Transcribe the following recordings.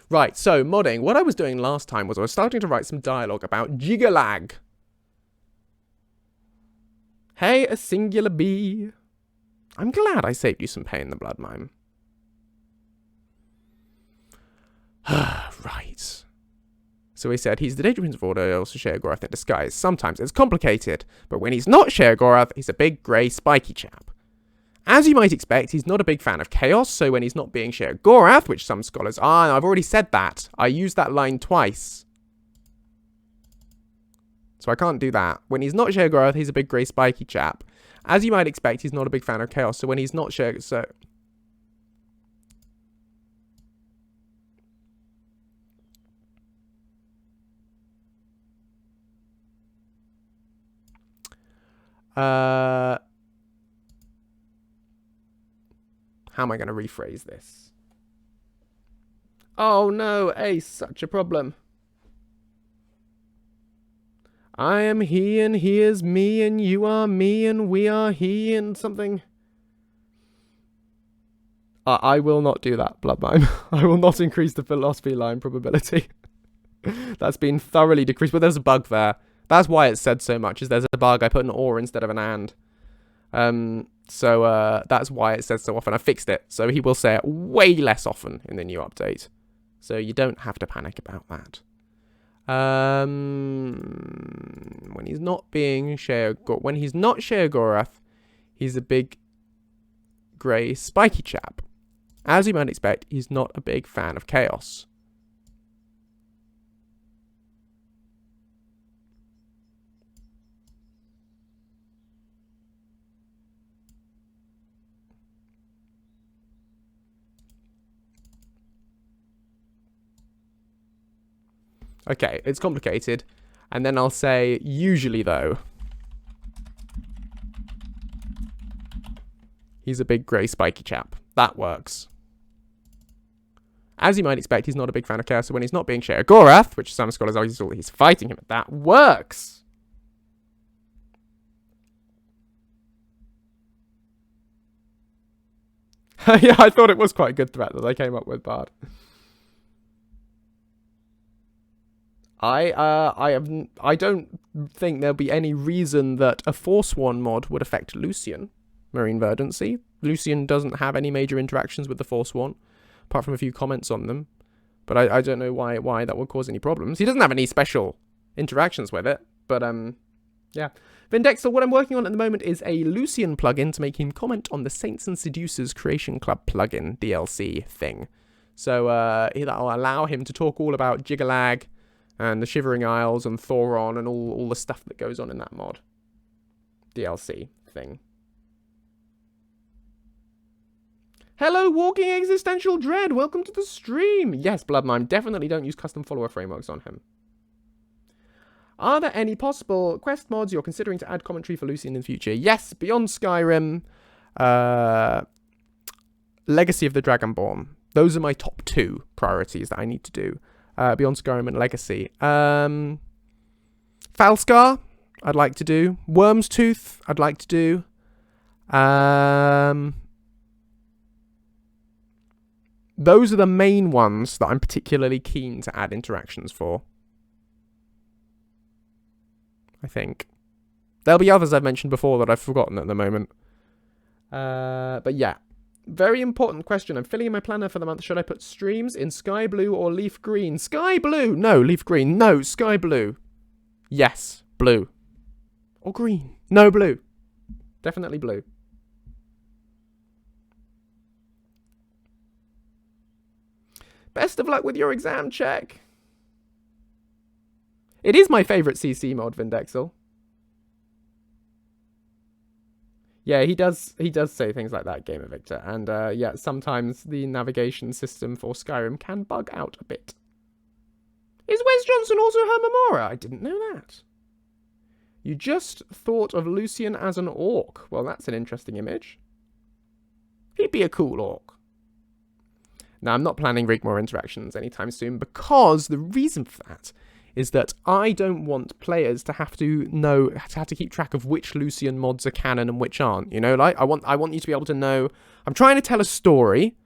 Right, so modding. What I was doing last time was I was starting to write some dialogue about gigalag. Hey, a singular bee. I'm glad I saved you some pain in the blood, mime. Right. So he said, he's the Data Prince of Order, also Sheogorath in disguise. Sometimes it's complicated, but when he's not Sheogorath, he's a big, grey, spiky chap. As you might expect, he's not a big fan of chaos, so when he's not being Sheogorath, which some scholars are, and I've already said that, I used that line twice. So I can't do that. When he's not Sheogorath, he's a big, grey, spiky chap. As you might expect, he's not a big fan of chaos, so when he's not Sheogorath... So... How am I going to rephrase this? Oh no, Ace, such a problem. I am he and he is me and you are me and we are he and something. I will not do that, Bloodmime. I will not increase the philosophy line probability. That's been thoroughly decreased, but there's a bug there. That's why it's said so much, is there's a bug. I put an or instead of an and. So that's why it says so often. I fixed it, so he will say it way less often in the new update. So you don't have to panic about that. When he's not being when he's not Sheogorath, he's a big, grey, spiky chap. As you might expect, he's not a big fan of chaos. Okay, it's complicated. And then I'll say, usually though, he's a big, grey, spiky chap. That works. As you might expect, he's not a big fan of chaos, so when he's not being Sheogorath, which some scholars argue he's fighting him, that works. Yeah, I thought it was quite a good threat that I came up with, Bard. I don't think there'll be any reason that a Forsworn mod would affect Lucien, Marine Verdancy. Lucien doesn't have any major interactions with the Forsworn, apart from a few comments on them. But I don't know why that would cause any problems. He doesn't have any special interactions with it, but yeah. Vindexel, what I'm working on at the moment is a Lucien plugin to make him comment on the Saints and Seducers Creation Club plugin DLC thing. So that'll allow him to talk all about Gigalag, and the Shivering Isles, and Thoron, and all the stuff that goes on in that mod. DLC thing. Hello, Walking Existential Dread! Welcome to the stream! Yes, Bloodmime, definitely don't use custom follower frameworks on him. Are there any possible quest mods you're considering to add commentary for Lucien in the future? Yes, beyond Skyrim, Legacy of the Dragonborn. Those are my top 2 priorities that I need to do. Beyond Skyrim and Legacy. Falscar, I'd like to do. Worm's Tooth, I'd like to do. Those are the main ones that I'm particularly keen to add interactions for. I think. There'll be others I've mentioned before that I've forgotten at the moment. But yeah. Very important question. I'm filling in my planner for the month. Should I put streams in sky blue or leaf green? Sky blue! No, leaf green. No, sky blue. Yes, blue. Or green. No, blue. Definitely blue. Best of luck with your exam check. It is my favourite CC mod, Vindexel. Yeah, he does say things like that, Gamer Victor. And yeah, sometimes the navigation system for Skyrim can bug out a bit. Is Wes Johnson also Hermamora? I didn't know that. You just thought of Lucien as an orc. Well, that's an interesting image. He'd be a cool orc. Now, I'm not planning Rigmore interactions anytime soon because the reason for that is that I don't want players to have to keep track of which Lucien mods are canon and which aren't. You know, like I want you to be able to know. I'm trying to tell a story,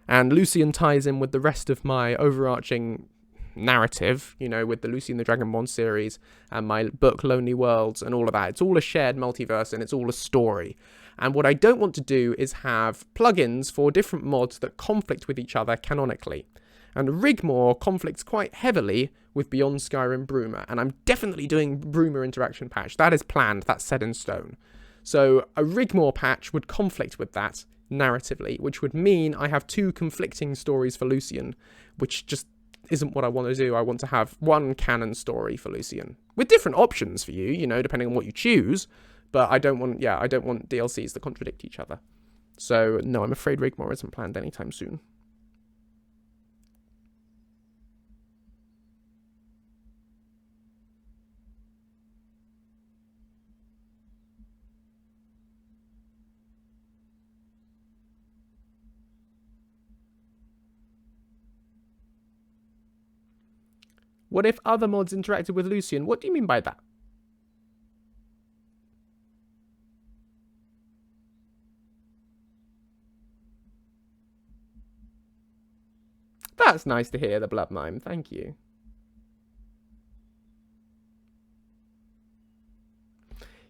And Lucien ties in with the rest of my overarching narrative, you know, with the Lucien the Dragonborn series and my book Lonely Worlds and all of that. It's all a shared multiverse and it's all a story. And what I don't want to do is have plugins for different mods that conflict with each other canonically. And Rigmore conflicts quite heavily with Beyond Skyrim Bruma, and I'm definitely doing Bruma interaction patch. That is planned, that's set in stone. So a Rigmore patch would conflict with that narratively, which would mean I have two conflicting stories for Lucien, which just isn't what I want to do. I want to have one canon story for Lucien, with different options for you, you know, depending on what you choose, but I don't want DLCs that contradict each other. So no, I'm afraid Rigmore isn't planned anytime soon. What if other mods interacted with Lucien? What do you mean by that? That's nice to hear, the Blood Mime. Thank you.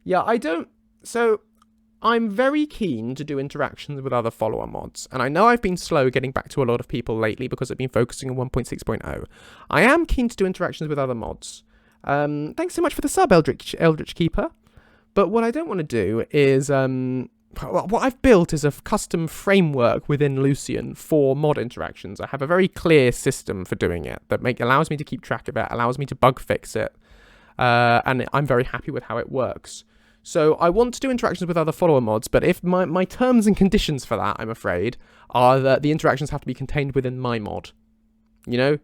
Yeah, so I'm very keen to do interactions with other follower mods, and I know I've been slow getting back to a lot of people lately because I've been focusing on 1.6.0. I am keen to do interactions with other mods. Thanks so much for the sub, Eldritch Keeper. But what I don't want to do is, what I've built is a custom framework within Lucien for mod interactions. I have a very clear system for doing it that allows me to keep track of it, allows me to bug fix it, and I'm very happy with how it works. So I want to do interactions with other follower mods, but if my terms and conditions for that, I'm afraid, are that the interactions have to be contained within my mod. You know,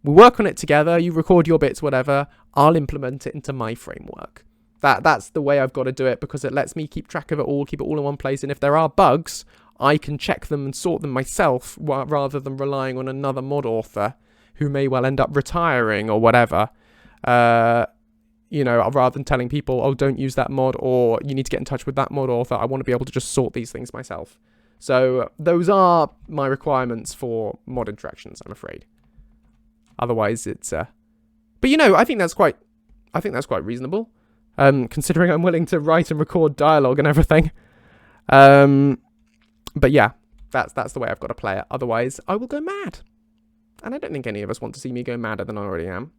we work on it together, you record your bits, whatever, I'll implement it into my framework. That's the way I've got to do it, because it lets me keep track of it all, keep it all in one place, and if there are bugs, I can check them and sort them myself, rather than relying on another mod author who may well end up retiring or whatever. You know, rather than telling people, oh, don't use that mod, or you need to get in touch with that mod author, I want to be able to just sort these things myself. So those are my requirements for mod interactions, I'm afraid. Otherwise, it's... But, you know, I think that's quite reasonable, considering I'm willing to write and record dialogue and everything. But yeah, that's the way I've got to play it. Otherwise, I will go mad. And I don't think any of us want to see me go madder than I already am.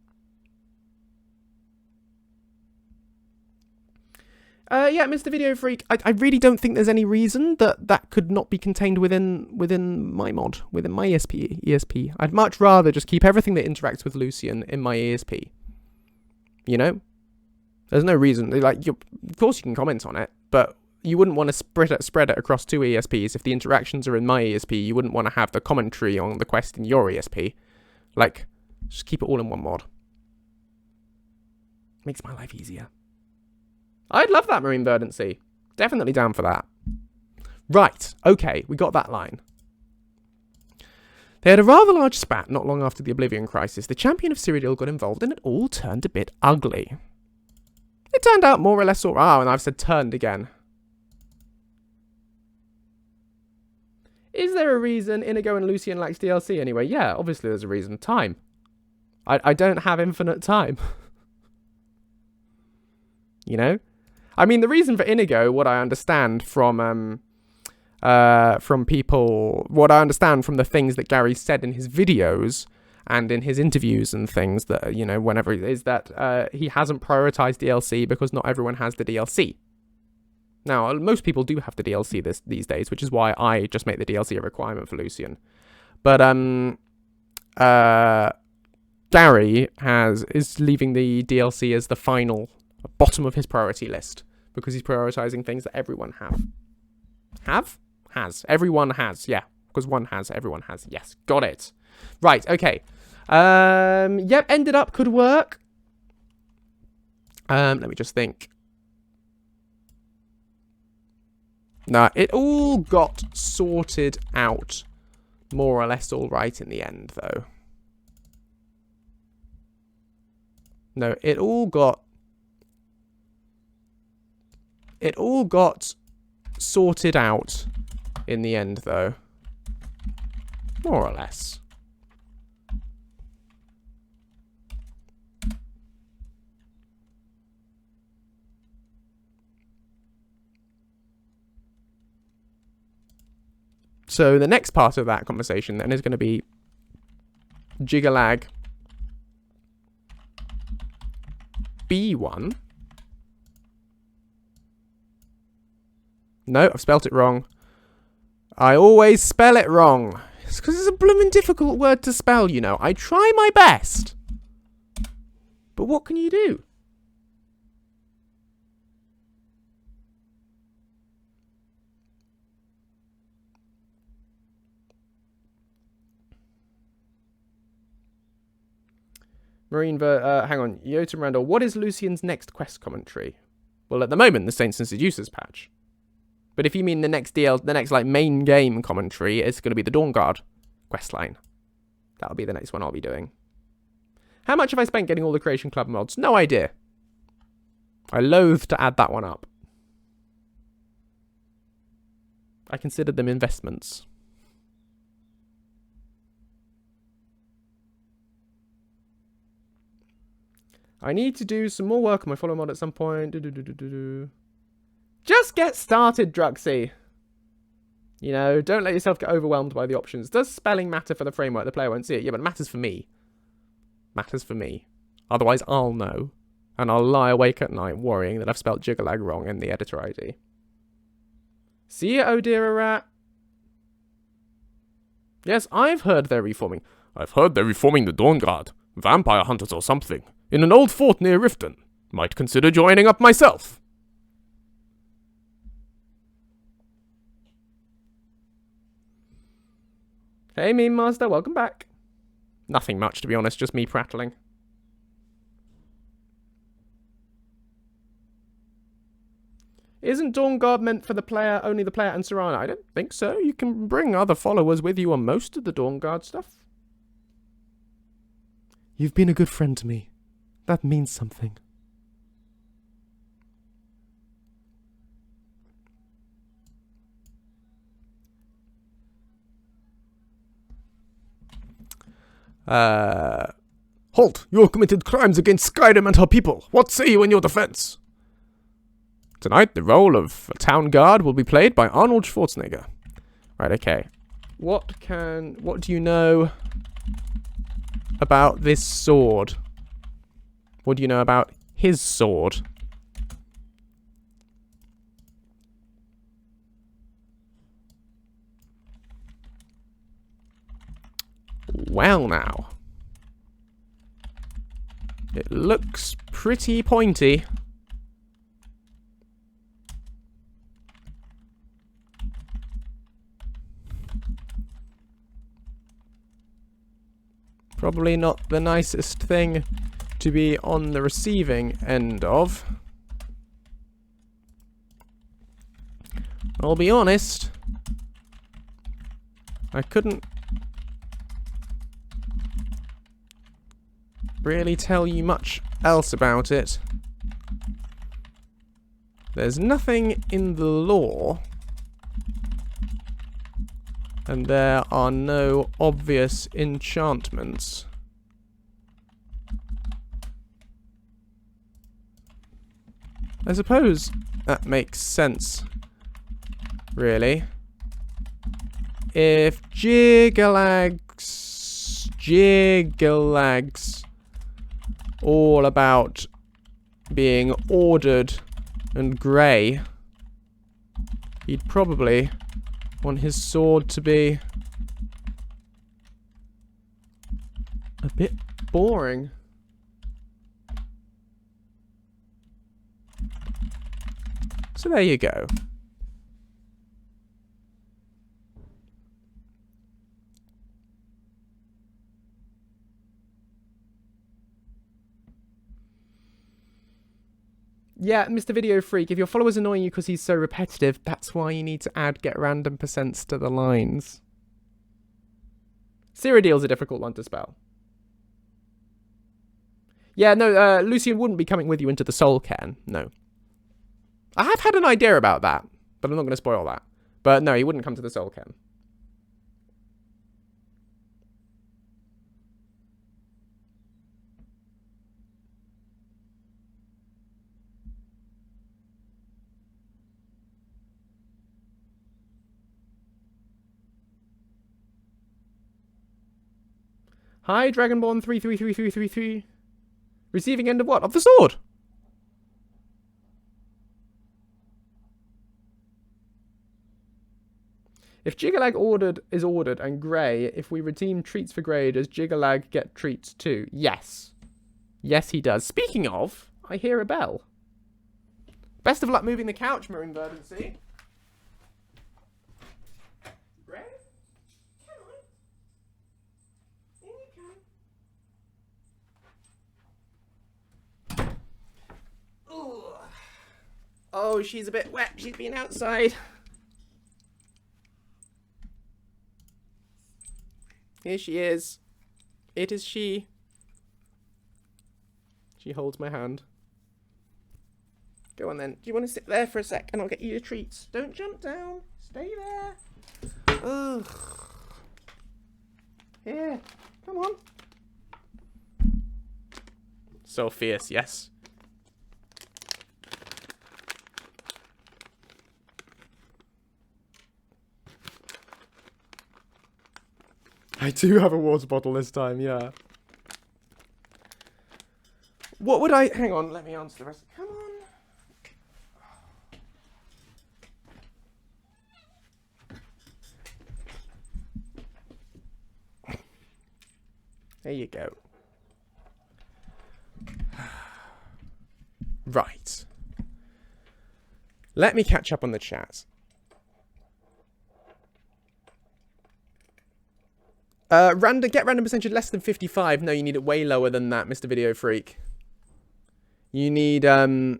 Yeah, Mr. Video Freak, I really don't think there's any reason that could not be contained within my mod, within my ESP. I'd much rather just keep everything that interacts with Lucien in my ESP. You know? There's no reason, like, of course you can comment on it, but you wouldn't want to spread it across two ESPs. If the interactions are in my ESP, you wouldn't want to have the commentary on the quest in your ESP. Like, just keep it all in one mod. Makes my life easier. I'd love that, Marine Verdancy. Definitely down for that. Right, okay, we got that line. They had a rather large spat not long after the Oblivion Crisis. The champion of Cyrodiil got involved and it all turned a bit ugly. It turned out more or less all... Oh, and I've said turned again. Is there a reason Inigo and Lucien likes DLC anyway? Yeah, obviously there's a reason. Time. I don't have infinite time. You know? I mean, the reason for Inigo, what I understand from people, what I understand from the things that Gary said in his videos and in his interviews and things that, you know, whenever, is that he hasn't prioritized DLC because not everyone has the DLC. Now, most people do have the DLC these days, which is why I just make the DLC a requirement for Lucien. But Gary is leaving the DLC as the final bottom of his priority list, because he's prioritizing things that everyone has. Everyone has, yeah. Because one has, everyone has. Yes, got it. Right, okay. Yep, ended up could work. Let me just think. Nah, it all got sorted out more or less all right in the end, though. No, it all got sorted out in the end, though. More or less. So the next part of that conversation then is going to be Jigalag B1. No, I've spelt it wrong. I always spell it wrong. It's because it's a blooming difficult word to spell, you know. I try my best. But what can you do? Hang on. Yotam Randall, what is Lucian's next quest commentary? Well, at the moment, the Saints and Seducers patch. But if you mean the next like main game commentary, it's going to be the Dawnguard questline. That'll be the next one I'll be doing. How much have I spent getting all the Creation Club mods? No idea. I loathe to add that one up. I considered them investments. I need to do some more work on my follow mod at some point. Just get started, Druxy. You know, don't let yourself get overwhelmed by the options. Does spelling matter for the framework? The player won't see it. Yeah, but it matters for me. Matters for me. Otherwise, I'll know. And I'll lie awake at night worrying that I've spelt Jigalag wrong in the editor ID. See ya, oh dear, rat. Yes, I've heard they're reforming. I've heard they're reforming the Dawnguard. Vampire hunters or something. In an old fort near Riften. Might consider joining up myself. Hey, Meme Master, welcome back. Nothing much, to be honest, just me prattling. Isn't Dawnguard meant for the player, only the player and Serana? I don't think so. You can bring other followers with you on most of the Dawnguard stuff. You've been a good friend to me. That means something. Halt! You have committed crimes against Skyrim and her people. What say you in your defense? Tonight, the role of a town guard will be played by Arnold Schwarzenegger. Right, okay. What do you know about this sword? What do you know about his sword? Well now. It looks pretty pointy. Probably not the nicest thing to be on the receiving end of. I'll be honest. I couldn't really tell you much else about it. There's nothing in the lore, and there are no obvious enchantments. I suppose that makes sense, really. If Jigalag's all about being ordered and grey, he'd probably want his sword to be a bit boring. So there you go. Yeah, Mr. Video Freak, if your follower's annoying you because he's so repetitive, that's why you need to add get random percents to the lines. Cyrodiil's a difficult one to spell. Yeah, no, Lucien wouldn't be coming with you into the Soul Cairn, no. I have had an idea about that, but I'm not going to spoil that. But no, he wouldn't come to the Soul Cairn. Hi, Dragonborn 333333. Receiving end of what? Of the sword. If Jiggalag is ordered and Grey, if we redeem treats for Grey, does Jiggalag get treats too? Yes. Yes, he does. Speaking of, I hear a bell. Best of luck moving the couch, Marine Verdancy. Grey? Come on. In you come. Ooh. Oh, she's a bit wet. She's been outside. Here she is. It is she. She holds my hand. Go on then. Do you want to sit there for a sec and I'll get you your treats? Don't jump down. Stay there. Ugh. Here. Come on. So fierce, yes. I do have a water bottle this time, yeah. What would I... Hang on, let me answer the rest. Come on. There you go. Right. Let me catch up on the chat. Get random percentage less than 55. No, you need it way lower than that, Mr. Video Freak. You need,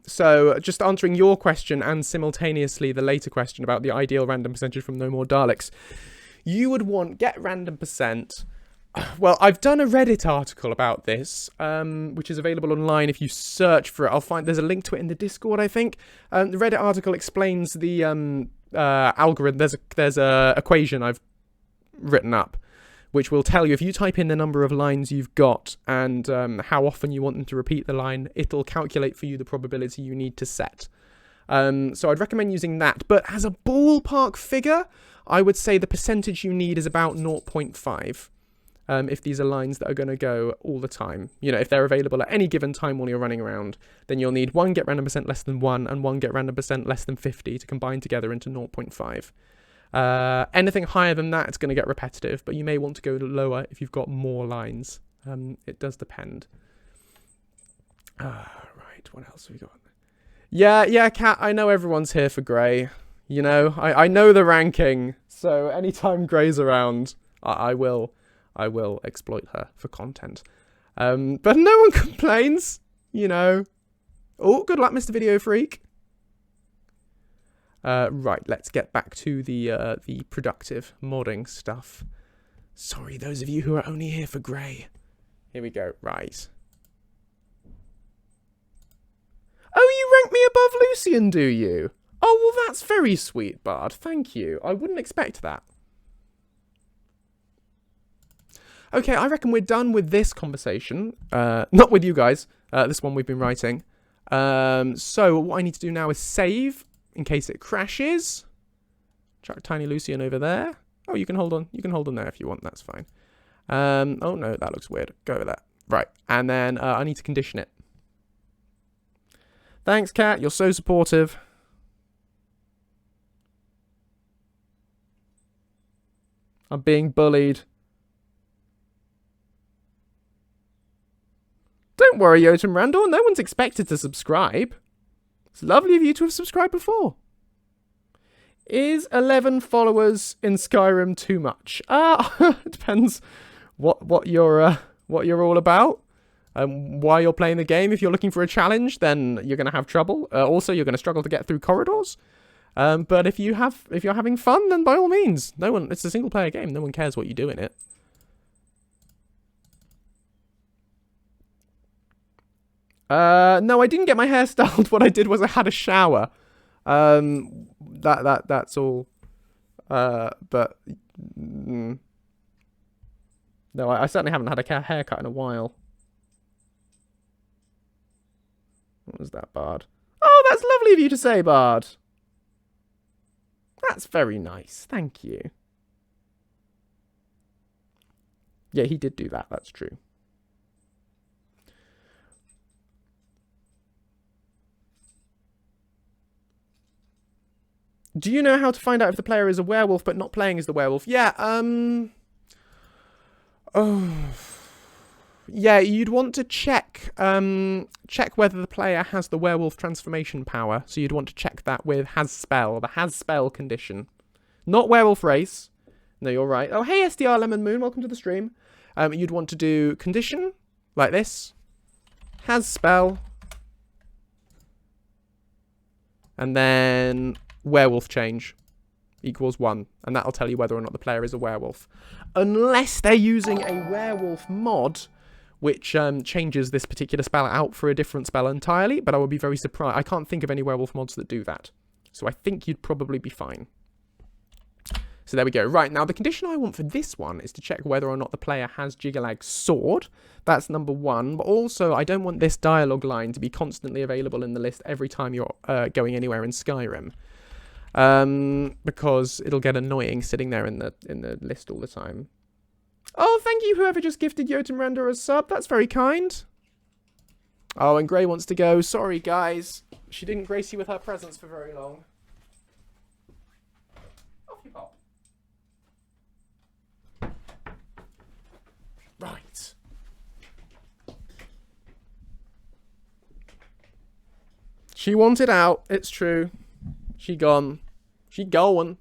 so just answering your question and simultaneously the later question about the ideal random percentage from No More Daleks. You would want get random percent. Well, I've done a Reddit article about this, which is available online if you search for it. There's a link to it in the Discord, I think. The Reddit article explains the algorithm. There's a equation I've written up, which will tell you if you type in the number of lines you've got and how often you want them to repeat the line, it'll calculate for you the probability you need to set. So I'd recommend using that. But as a ballpark figure, I would say the percentage you need is about 0.5. If these are lines that are going to go all the time. You know, if they're available at any given time while you're running around, then you'll need one get random percent less than 1 and one get random percent less than 50 to combine together into 0.5. Anything higher than that, it's going to get repetitive, but you may want to go lower if you've got more lines. It does depend. Right, what else have we got? Yeah, Kat, I know everyone's here for Grey. You know, I know the ranking, so anytime Grey's around, I will exploit her for content. But no one complains, you know. Oh, good luck, Mr. Video Freak. Right, let's get back to the productive modding stuff. Sorry, those of you who are only here for Grey. Here we go, right. Oh, you rank me above Lucien, do you? Oh, well, that's very sweet, Bard. Thank you. I wouldn't expect that. Okay, I reckon we're done with this conversation. Not with you guys. This one we've been writing. So what I need to do now is save in case it crashes. Chuck Tiny Lucien over there. Oh, you can hold on. You can hold on there if you want. That's fine. Oh, no, that looks weird. Go over that. Right. And then I need to condition it. Thanks, Kat. You're so supportive. I'm being bullied. Don't worry, Yotam Randall. No one's expected to subscribe. It's lovely of you to have subscribed before. Is 11 followers in Skyrim too much? It depends what you're all about. Why you're playing the game. If you're looking for a challenge, then you're going to have trouble. Also, you're going to struggle to get through corridors. But if you're having fun, then by all means, it's a single player game. No one cares what you do in it. No, I didn't get my hair styled. What I did was I had a shower. That's all. But no, I certainly haven't had a haircut in a while. What was that, Bard? Oh, that's lovely of you to say, Bard. That's very nice. Thank you. Yeah, he did do that. That's true. Do you know how to find out if the player is a werewolf but not playing as the werewolf? Yeah, oh... Yeah, you'd want to check whether the player has the werewolf transformation power. So you'd want to check that with has spell, the has spell condition. Not werewolf race. No, you're right. Oh, hey, SDR Lemon Moon, welcome to the stream. You'd want to do condition, like this. Has spell. And then werewolf change equals 1. And that'll tell you whether or not the player is a werewolf. Unless they're using a werewolf mod, which changes this particular spell out for a different spell entirely, but I would be very surprised. I can't think of any werewolf mods that do that. So I think you'd probably be fine. So there we go. Right, now the condition I want for this one is to check whether or not the player has Jiggalag's sword. That's number 1. But also, I don't want this dialogue line to be constantly available in the list every time you're going anywhere in Skyrim. Because it'll get annoying sitting there in the list all the time. Oh, thank you, whoever just gifted Jotun Render a sub. That's very kind. Oh, and Gray wants to go. Sorry, guys. She didn't grace you with her presence for very long. Off you pop. Right. She wanted out. It's true. She gone. She going.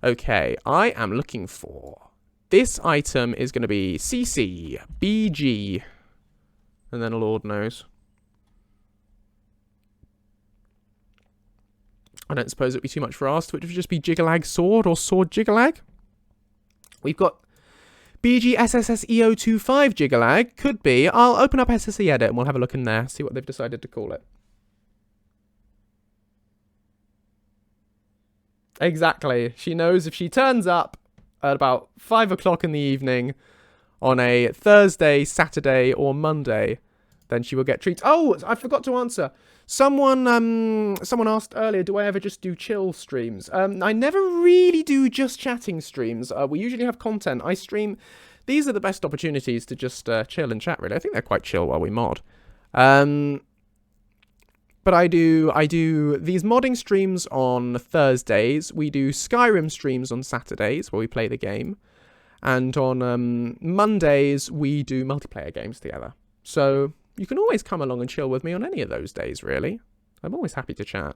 Okay, I am looking for... This item is going to be CC, BG, and then Lord knows. I don't suppose it'd be too much for asked. Would it just be Jiggalag Sword or Sword Jiggalag? We've got BG SSS EO25 Jiggalag. Could be. I'll open up SSE Edit and we'll have a look in there, see what they've decided to call it. Exactly. She knows if she turns up at about 5 o'clock in the evening on a Thursday, Saturday, or Monday, then she will get treats. Oh, I forgot to answer. Someone asked earlier, do I ever just do chill streams? I never really do just chatting streams. We usually have content. I stream. These are the best opportunities to just chill and chat, really. I think they're quite chill while we mod. But I do these modding streams on Thursdays. We do Skyrim streams on Saturdays where we play the game. And on Mondays, we do multiplayer games together. So you can always come along and chill with me on any of those days, really. I'm always happy to chat.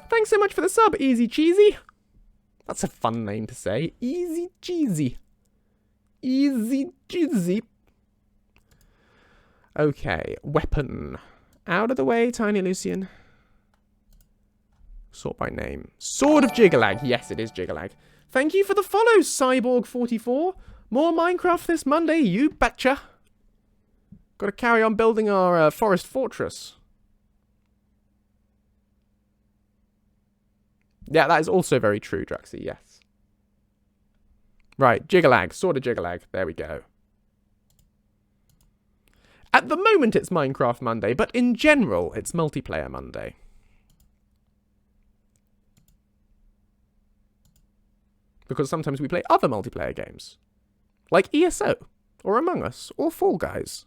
Thanks so much for the sub, Easy Cheesy. That's a fun name to say. Easy Cheesy. Easy Cheesy. Okay, weapon. Out of the way, Tiny Lucien. Sort by name. Sword of Jiggalag. Yes, it is Jiggalag. Thank you for the follow, Cyborg44. More Minecraft this Monday, you betcha. Got to carry on building our forest fortress. Yeah, that is also very true, Draxy, yes. Right, Jiggalag. Sword of Jiggalag. There we go. At the moment, it's Minecraft Monday, but in general, it's Multiplayer Monday. Because sometimes we play other multiplayer games. Like ESO, or Among Us, or Fall Guys.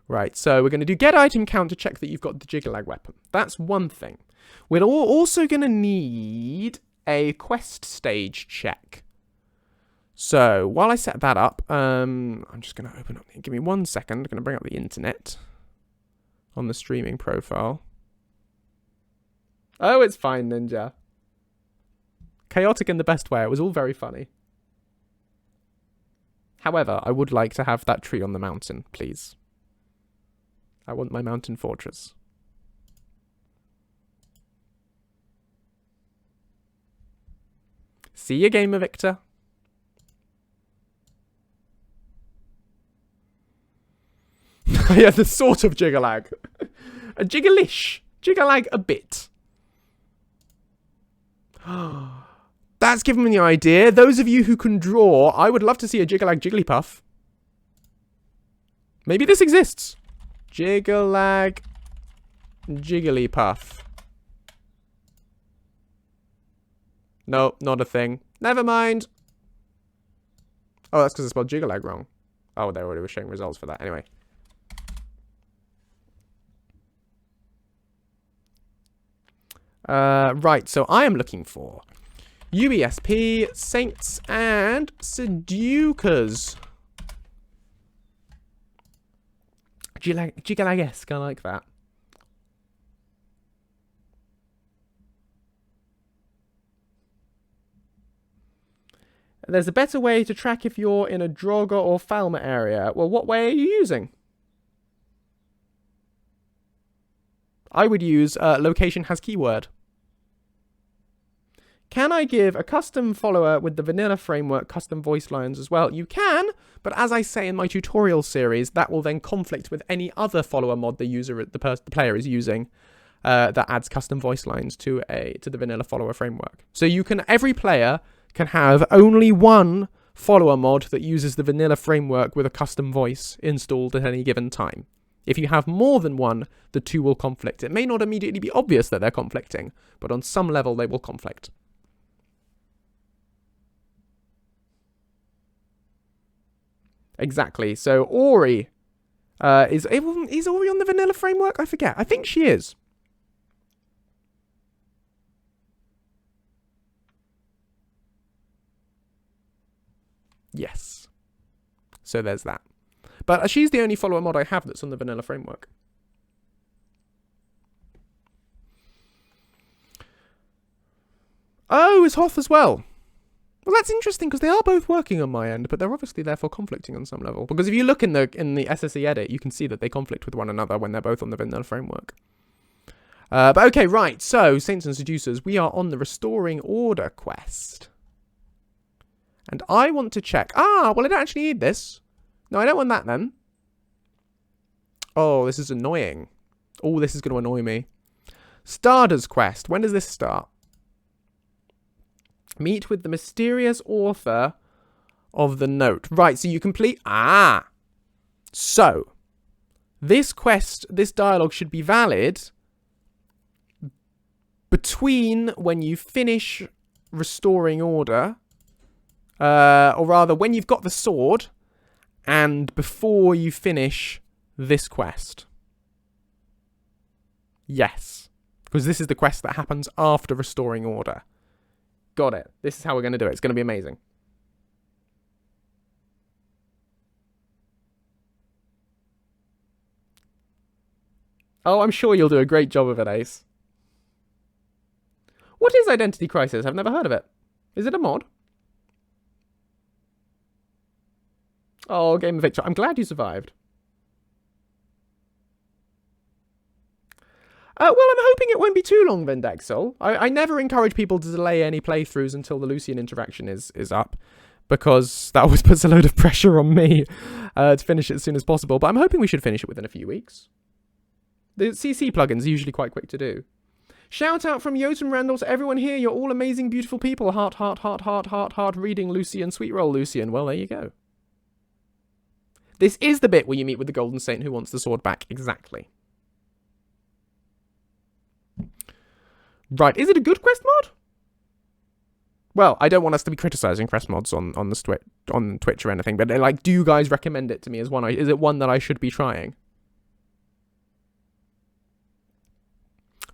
Right, so we're going to do get item count to check that you've got the Jiggalag weapon. That's one thing. We're also going to need a quest stage check. So while I set that up, I'm just going to open up. Give me 1 second. I'm going to bring up the internet on the streaming profile. Oh, it's fine, Ninja. Chaotic in the best way. It was all very funny. However, I would like to have that tree on the mountain, please. I want my mountain fortress. See you, Gamer Victor. Yeah, the sort of Jiggalag. A jiggalish. Jiggalag a bit. That's given me the idea. Those of you who can draw, I would love to see a Jiggalag Jigglypuff. Maybe this exists. Jiggalag Jigglypuff. No, not a thing. Never mind. Oh, that's because I spelled Jiggalag wrong. Oh, they already were showing results for that. Anyway. Right, so I am looking for UESP, Saints, and Seducers. Jiggalag-esque, I like that. There's a better way to track if you're in a Draugr or Falmer area. Well, what way are you using? I would use location has keyword. Can I give a custom follower with the vanilla framework custom voice lines as well? You can, but as I say in my tutorial series, that will then conflict with any other follower mod the player is using that adds custom voice lines to the vanilla follower framework. So every player can have only one follower mod that uses the vanilla framework with a custom voice installed at any given time. If you have more than one, the two will conflict. It may not immediately be obvious that they're conflicting, but on some level they will conflict. Exactly. So Ori is Ori on the vanilla framework? I forget. I think she is. Yes. So there's that. But she's the only follower mod I have that's on the vanilla framework. Oh, is Hoth as well? Well, that's interesting because they are both working on my end, but they're obviously therefore conflicting on some level. Because if you look in the SSE edit, you can see that they conflict with one another when they're both on the vanilla framework. But okay, right. So, Saints and Seducers, we are on the Restoring Order quest. And I want to check. Well, I don't actually need this. No, I don't want that then. Oh, this is annoying. Oh, this is going to annoy me. Starder's quest. When does this start? Meet with the mysterious author of the note. Right, so you complete... So, this dialogue should be valid between when you finish Restoring Order... or rather, when you've got the sword, and before you finish this quest. Yes. Because this is the quest that happens after Restoring Order. Got it. This is how we're going to do it. It's going to be amazing. Oh, I'm sure you'll do a great job of it, Ace. What is Identity Crisis? I've never heard of it. Is it a mod? Oh, Game of Victor. I'm glad you survived. Well, I'm hoping it won't be too long, Vendexel. I never encourage people to delay any playthroughs until the Lucien interaction is up, because that always puts a load of pressure on me to finish it as soon as possible. But I'm hoping we should finish it within a few weeks. The CC plugins are usually quite quick to do. Shout out from Jotun Randall to everyone here. You're all amazing, beautiful people. Heart, heart, heart, heart, heart, heart. Reading Lucien, sweet roll Lucien. Well, there you go. This is the bit where you meet with the Golden Saint who wants the sword back. Exactly. Right, is it a good quest mod? Well, I don't want us to be criticizing quest mods on Twitch or anything, but like, do you guys recommend it to me as one? Is it one that I should be trying?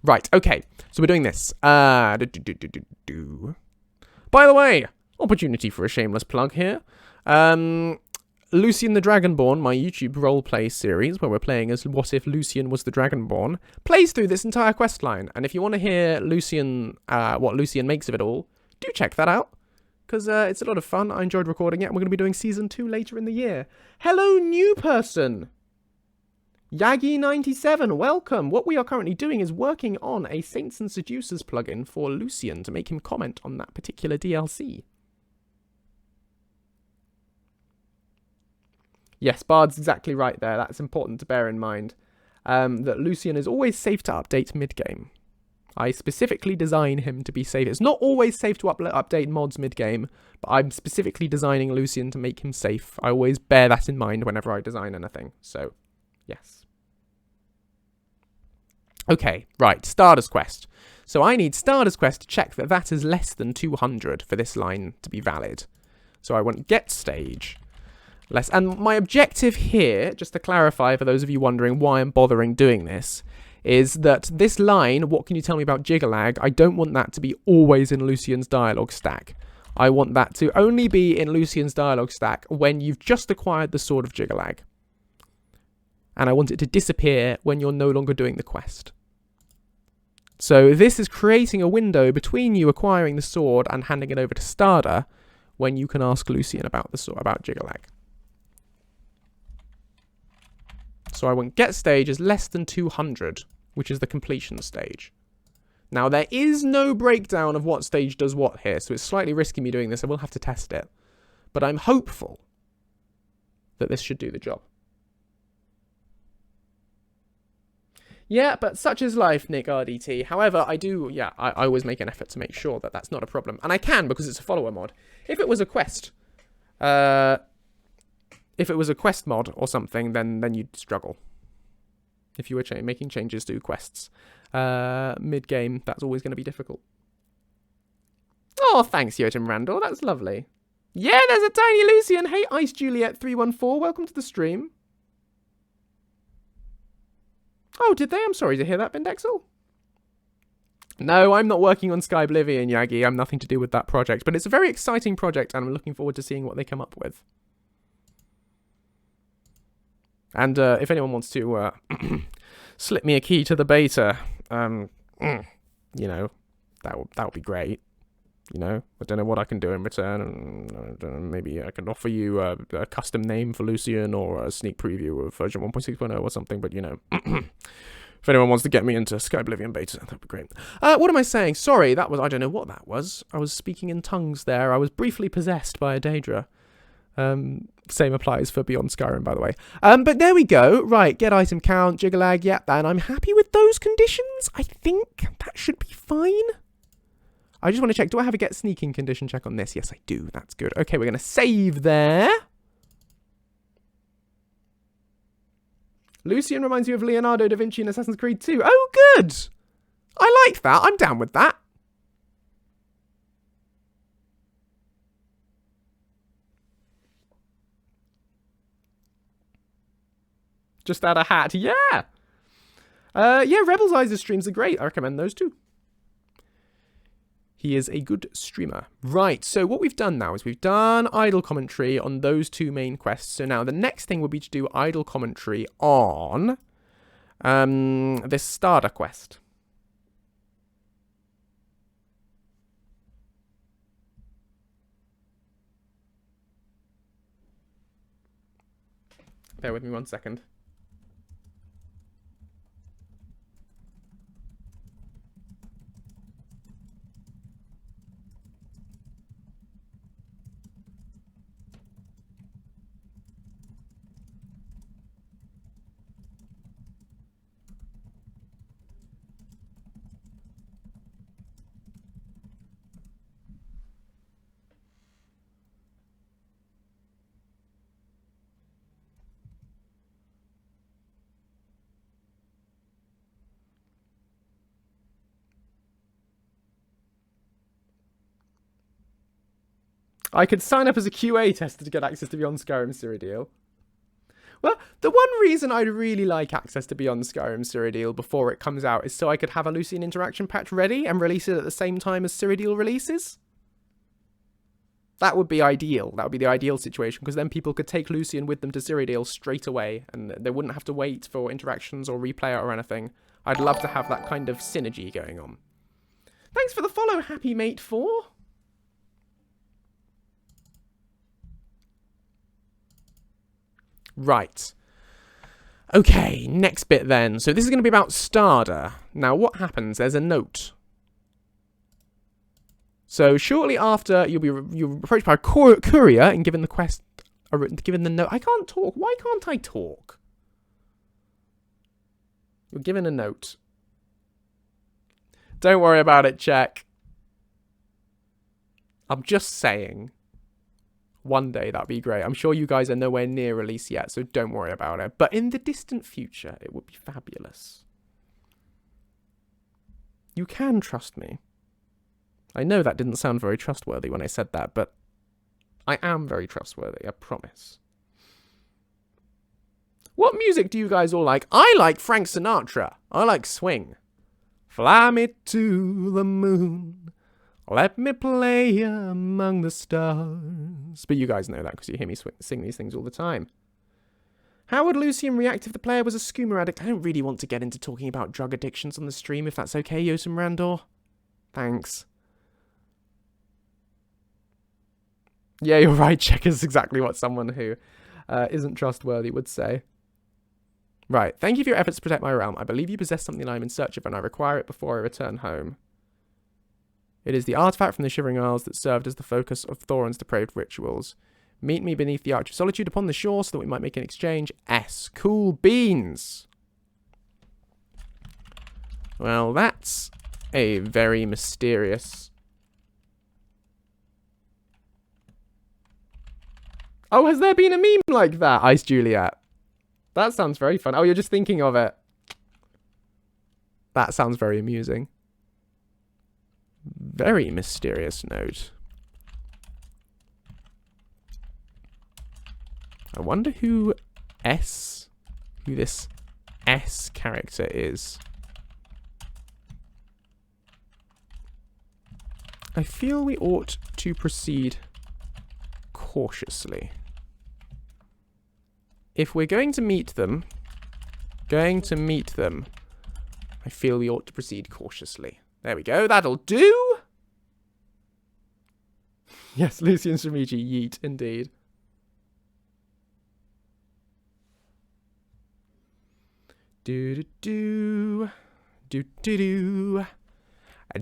Right, okay, so we're doing this. By the way, opportunity for a shameless plug here. Lucien the Dragonborn, my YouTube roleplay series, where we're playing as what if Lucien was the Dragonborn, plays through this entire quest line. And if you want to hear Lucien, what Lucien makes of it all, do check that out, because it's a lot of fun. I enjoyed recording it, and we're going to be doing Season 2 later in the year. Hello, new person! Yagi97, welcome! What we are currently doing is working on a Saints and Seducers plugin for Lucien to make him comment on that particular DLC. Yes, Bard's exactly right there. That's important to bear in mind. That Lucien is always safe to update mid-game. I specifically design him to be safe. It's not always safe to update mods mid-game, but I'm specifically designing Lucien to make him safe. I always bear that in mind whenever I design anything. So, yes. Okay, right, Starter's Quest. So I need Starter's Quest to check that that is less than 200 for this line to be valid. So I want get stage less. And my objective here, just to clarify for those of you wondering why I'm bothering doing this, is that this line, what can you tell me about Jiggalag, I don't want that to be always in Lucien's dialogue stack. I want that to only be in Lucien's dialogue stack when you've just acquired the Sword of Jiggalag. And I want it to disappear when you're no longer doing the quest. So this is creating a window between you acquiring the sword and handing it over to Starter when you can ask Lucien about the sword, about Jiggalag. So I want get stage is less than 200, which is the completion stage. Now there is no breakdown of what stage does what here, so it's slightly risky me doing this. I will have to test it. But I'm hopeful that this should do the job. Yeah, but such is life, Nick RDT. However, I always make an effort to make sure that that's not a problem. And I can, because it's a follower mod. If it was a quest, mod or something, then you'd struggle. If you were making changes to quests. Mid-game, that's always going to be difficult. Oh, thanks, Jotun Randall. That's lovely. Yeah, there's a tiny Lucien. Hey, Ice Juliet 314. Welcome to the stream. Oh, did they? I'm sorry to hear that, Bindexel. No, I'm not working on Sky Oblivion, Yagi. I'm nothing to do with that project. But it's a very exciting project, and I'm looking forward to seeing what they come up with. And if anyone wants to slip me a key to the beta, you know, that would be great. You know, I don't know what I can do in return. And maybe I can offer you a custom name for Lucien or a sneak preview of version 1.6.0 or something. But, you know, if anyone wants to get me into Sky Oblivion beta, that'd be great. What am I saying? Sorry, that was, I don't know what that was. I was speaking in tongues there. I was briefly possessed by a Daedra. Same applies for Beyond Skyrim, by the way. But there we go. Right, get item count, Jiggalag, yeah, and I'm happy with those conditions. I think that should be fine. I just want to check, do I have a get sneaking condition check on this? Yes, I do. That's good. Okay, we're going to save there. Lucien reminds you of Leonardo da Vinci in Assassin's Creed 2. Oh, good. I like that. I'm down with that. Just add a hat. Yeah. Yeah, Rebel's Eyes' streams are great. I recommend those too. He is a good streamer. Right, so what we've done now is we've done idle commentary on those two main quests. So now the next thing would be to do idle commentary on this starter quest. Bear with me 1 second. I could sign up as a QA tester to get access to Beyond Skyrim Cyrodiil. Well, the one reason I'd really like access to Beyond Skyrim Cyrodiil before it comes out is so I could have a Lucien interaction patch ready and release it at the same time as Cyrodiil releases. That would be ideal. That would be the ideal situation, because then people could take Lucien with them to Cyrodiil straight away, and they wouldn't have to wait for interactions or replay it or anything. I'd love to have that kind of synergy going on. Thanks for the follow, Happy Mate 4. Right. Okay, next bit then. So this is going to be about Starter. Now, what happens? There's a note. So shortly after, you're approached by a courier and given the quest, given the note. I can't talk. Why can't I talk? You're given a note. Don't worry about it, check. I'm just saying. One day, that'd be great. I'm sure you guys are nowhere near release yet, so don't worry about it. But in the distant future, it would be fabulous. You can trust me. I know that didn't sound very trustworthy when I said that, but I am very trustworthy, I promise. What music do you guys all like? I like Frank Sinatra. I like swing. Fly me to the moon. Let me play among the stars. But you guys know that because you hear me sing these things all the time. How would Lucien react if the player was a skooma addict? I don't really want to get into talking about drug addictions on the stream, if that's okay, Yosem Randor. Thanks. Yeah, you're right. Check is exactly what someone who isn't trustworthy would say. Right. Thank you for your efforts to protect my realm. I believe you possess something I am in search of, and I require it before I return home. It is the artifact from the Shivering Isles that served as the focus of Thorin's depraved rituals. Meet me beneath the Arch of Solitude upon the shore so that we might make an exchange. S. Cool beans. Well, that's a very mysterious... Oh, has there been a meme like that, Ice Juliet? That sounds very fun. Oh, you're just thinking of it. That sounds very amusing. Very mysterious note. I wonder who this S character is. I feel we ought to proceed cautiously. If we're going to meet them, I feel we ought to proceed cautiously. There we go, that'll do! Yes, Lucien Shimichi, yeet, indeed. Do-do-do, do-do-do,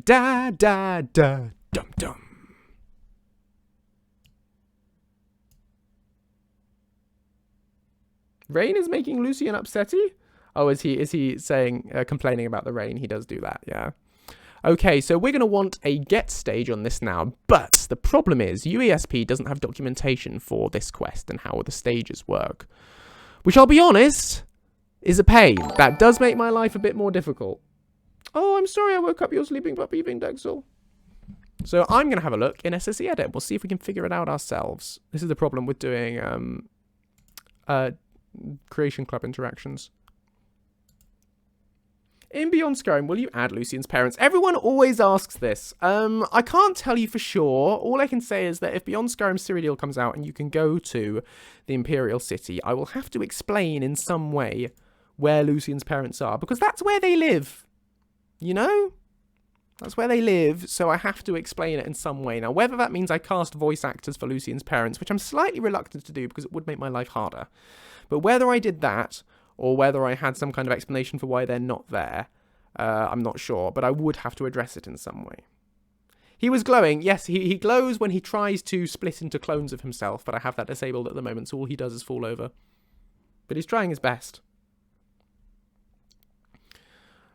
da-da-da, dum-dum. Rain is making Lucien upsetty? Oh, is he saying, complaining about the rain? He does do that, yeah. Okay, so we're going to want a get stage on this now, but the problem is UESP doesn't have documentation for this quest and how the stages work. Which, I'll be honest, is a pain. That does make my life a bit more difficult. Oh, I'm sorry I woke up your sleeping puppy, Vindexel. So I'm going to have a look in SSE Edit. We'll see if we can figure it out ourselves. This is the problem with doing Creation Club interactions. In Beyond Skyrim, will you add Lucien's parents? Everyone always asks this. I can't tell you for sure. All I can say is that if Beyond Skyrim Cyrodiil comes out and you can go to the Imperial City, I will have to explain in some way where Lucien's parents are, because that's where they live. You know? That's where they live, so I have to explain it in some way. Now, whether that means I cast voice actors for Lucien's parents, which I'm slightly reluctant to do because it would make my life harder, but whether I did that, or whether I had some kind of explanation for why they're not there, I'm not sure, but I would have to address it in some way. He was glowing. Yes, he glows when he tries to split into clones of himself, but I have that disabled at the moment, so all he does is fall over. But he's trying his best.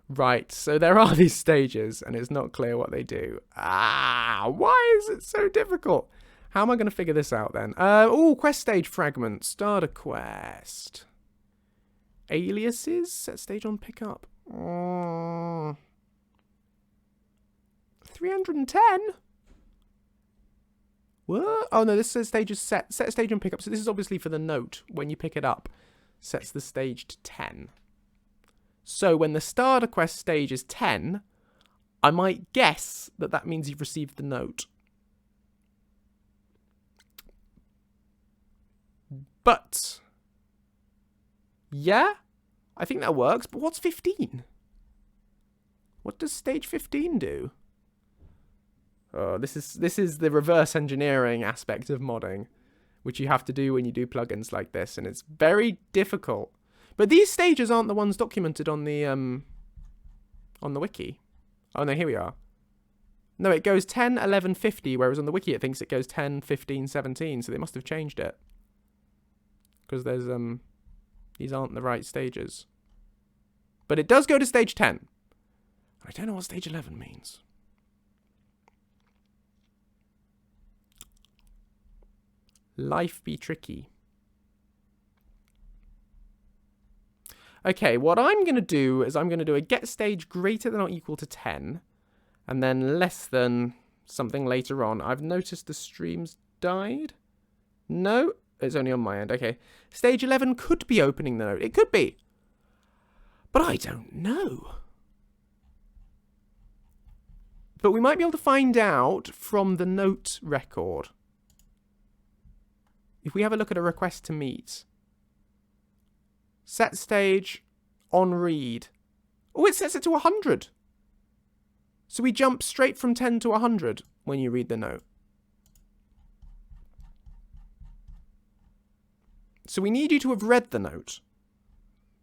Right, so there are these stages, and it's not clear what they do. Why is it so difficult? How am I going to figure this out then? Quest stage fragment. Starter quest. Aliases? Set stage on pickup. 310? What? Oh no, this says stage is set stage on pickup. So this is obviously for the note. When you pick it up, sets the stage to 10. So when the starter quest stage is 10, I might guess that that means you've received the note. But yeah, I think that works. But what's 15? What does stage 15 do? Oh, this is the reverse engineering aspect of modding, which you have to do when you do plugins like this, and it's very difficult. But these stages aren't the ones documented on the wiki. Oh no, here we are. No, it goes 10, 11, 50, whereas on the wiki it thinks it goes 10, 15, 17, so they must have changed it. Because there's these aren't the right stages. But it does go to stage 10. I don't know what stage 11 means. Life be tricky. Okay, what I'm going to do is I'm going to do a get stage greater than or equal to 10, and then less than something later on. I've noticed the stream's died. No, it's only on my end. Okay, stage 11 could be opening the note. It could be. But I don't know. But we might be able to find out from the note record. If we have a look at a request to meet. Set stage on read. Oh, it sets it to 100. So we jump straight from 10 to 100 when you read the note. So we need you to have read the note.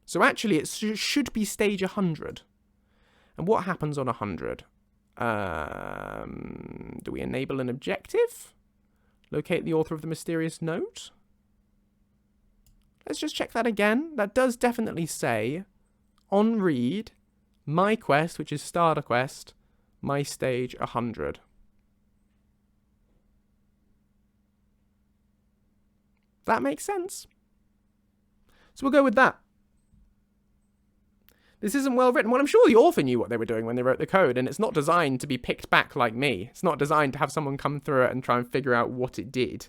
So actually it should be stage 100. And what happens on 100? Do we enable an objective? Locate the author of the mysterious note? Let's just check that again. That does definitely say, on read, my quest, which is starter quest, my stage 100. That makes sense. So we'll go with that. This isn't well written. Well, I'm sure the author knew what they were doing when they wrote the code, and it's not designed to be picked back like me. It's not designed to have someone come through it and try and figure out what it did.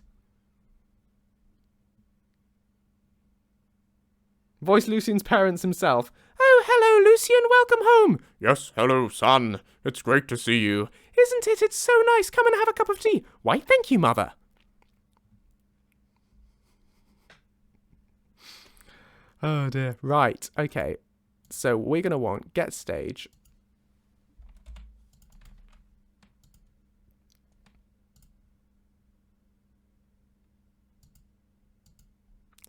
Voice Lucien's parents himself. Oh, hello, Lucien. Welcome home. Yes, hello, son. It's great to see you. Isn't it? It's so nice. Come and have a cup of tea. Why, thank you, mother. Oh, dear. Right. Okay. So we're going to want get stage.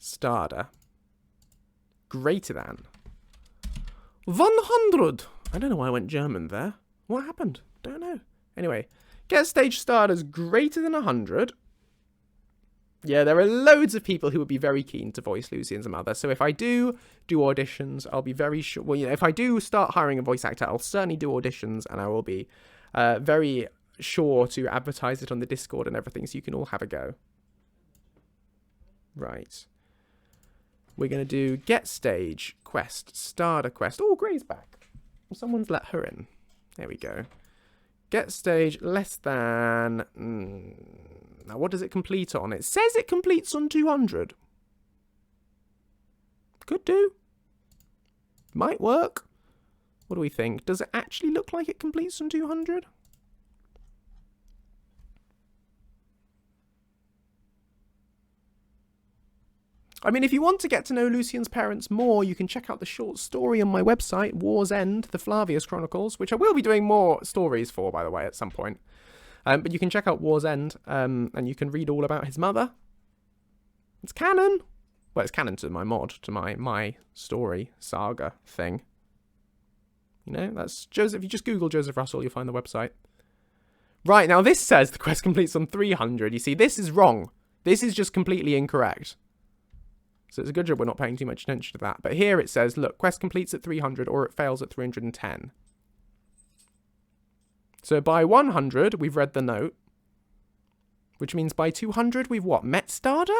Starter. Greater than 100. I don't know why I went German there. What happened? Don't know. Anyway, get stage starters greater than 100. Yeah, there are loads of people who would be very keen to voice Lucien's mother. So if I do auditions, I'll be very sure. Well, you know, if I do start hiring a voice actor, I'll certainly do auditions, and I will be very sure to advertise it on the Discord and everything, so you can all have a go. Right. We're going to do get stage, quest, starter quest. Oh, Gray's back. Someone's let her in. There we go. Get stage less than... Now, what does it complete on? It says it completes on 200. Could do. Might work. What do we think? Does it actually look like it completes on 200? I mean, if you want to get to know Lucien's parents more, you can check out the short story on my website, War's End, the Flavius Chronicles, which I will be doing more stories for, by the way, at some point. But you can check out War's End, and you can read all about his mother. It's canon. Well, it's canon to my mod, to my story, saga thing. You know, that's Joseph. If you just Google Joseph Russell, you'll find the website. Right, now this says the quest completes on 300. You see, this is wrong. This is just completely incorrect. So it's a good job we're not paying too much attention to that. But here it says, look, quest completes at 300 or it fails at 310. So by 100, we've read the note. Which means by 200, we've what? Met starter?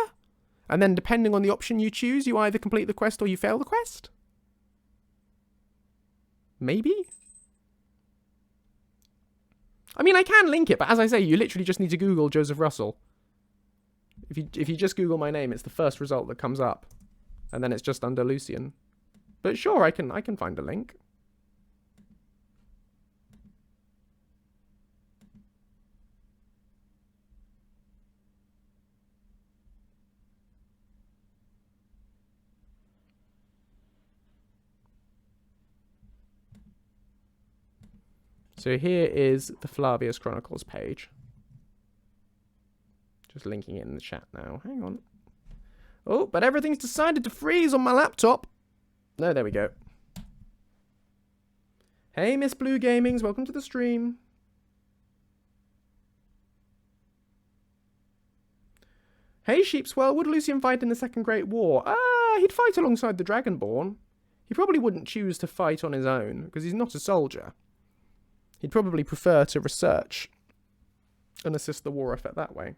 And then depending on the option you choose, you either complete the quest or you fail the quest? Maybe? I mean, I can link it, but as I say, you literally just need to Google Joseph Russell. If you just Google my name, it's the first result that comes up. And then it's just under Lucien. But sure, I can find a link. So here is the Flavius Chronicles page. Just linking it in the chat now. Hang on. Oh, but everything's decided to freeze on my laptop. No, there we go. Hey, Miss Blue Gamings. Welcome to the stream. Hey, Sheepswell. Would Lucien fight in the Second Great War? He'd fight alongside the Dragonborn. He probably wouldn't choose to fight on his own, because he's not a soldier. He'd probably prefer to research and assist the war effort that way.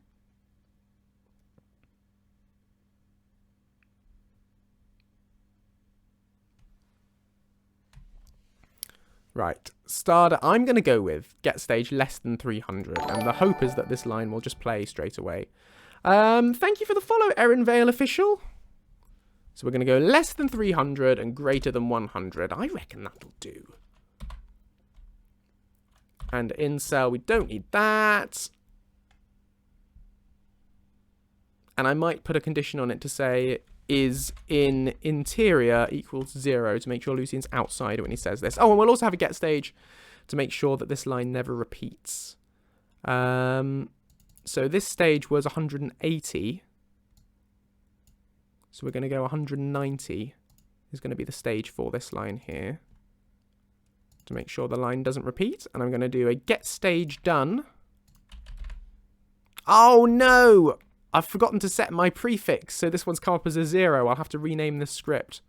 Right, starter, I'm going to go with get stage less than 300, and the hope is that this line will just play straight away. Thank you for the follow, Erin Vale Official. So we're going to go less than 300 and greater than 100. I reckon that'll do. And incel, we don't need that. And I might put a condition on it to say is in interior equals 0 to make sure Lucien's outside when he says this. Oh, and we'll also have a get stage to make sure that this line never repeats. So this stage was 180. So we're going to go 190 is going to be the stage for this line here to make sure the line doesn't repeat. And I'm going to do a get stage done. Oh, no! I've forgotten to set my prefix, so this one's come up as a 0. I'll have to rename this script,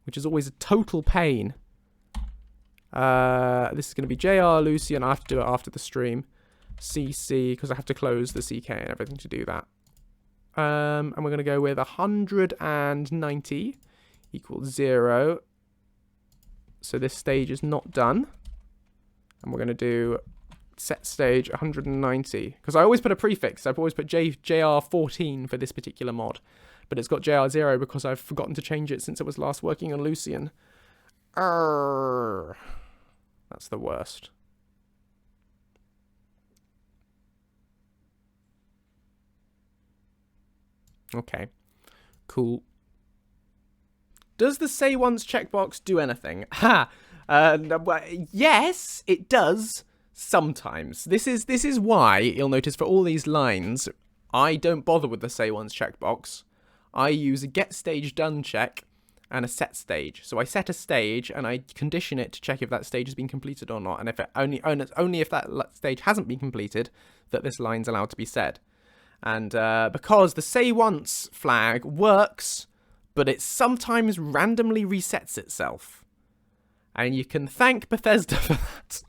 which is always a total pain. This is going to be JR Lucien. I have to do it after the stream. CC, because I have to close the CK and everything to do that. And we're going to go with 190 equals 0. So this stage is not done. And we're going to do set stage 190, because I always put a prefix. I've always put JR14 for this particular mod, but it's got JR0 because I've forgotten to change it since it was last working on Lucien. That's the worst. Okay, cool. Does the say once checkbox do anything? Ha! Yes, it does. Sometimes. This is why you'll notice for all these lines, I don't bother with the say once checkbox. I use a get stage done check and a set stage. So I set a stage and I condition it to check if that stage has been completed or not. And if it only if that stage hasn't been completed, that this line's allowed to be said. And because the say once flag works, but it sometimes randomly resets itself. And you can thank Bethesda for that.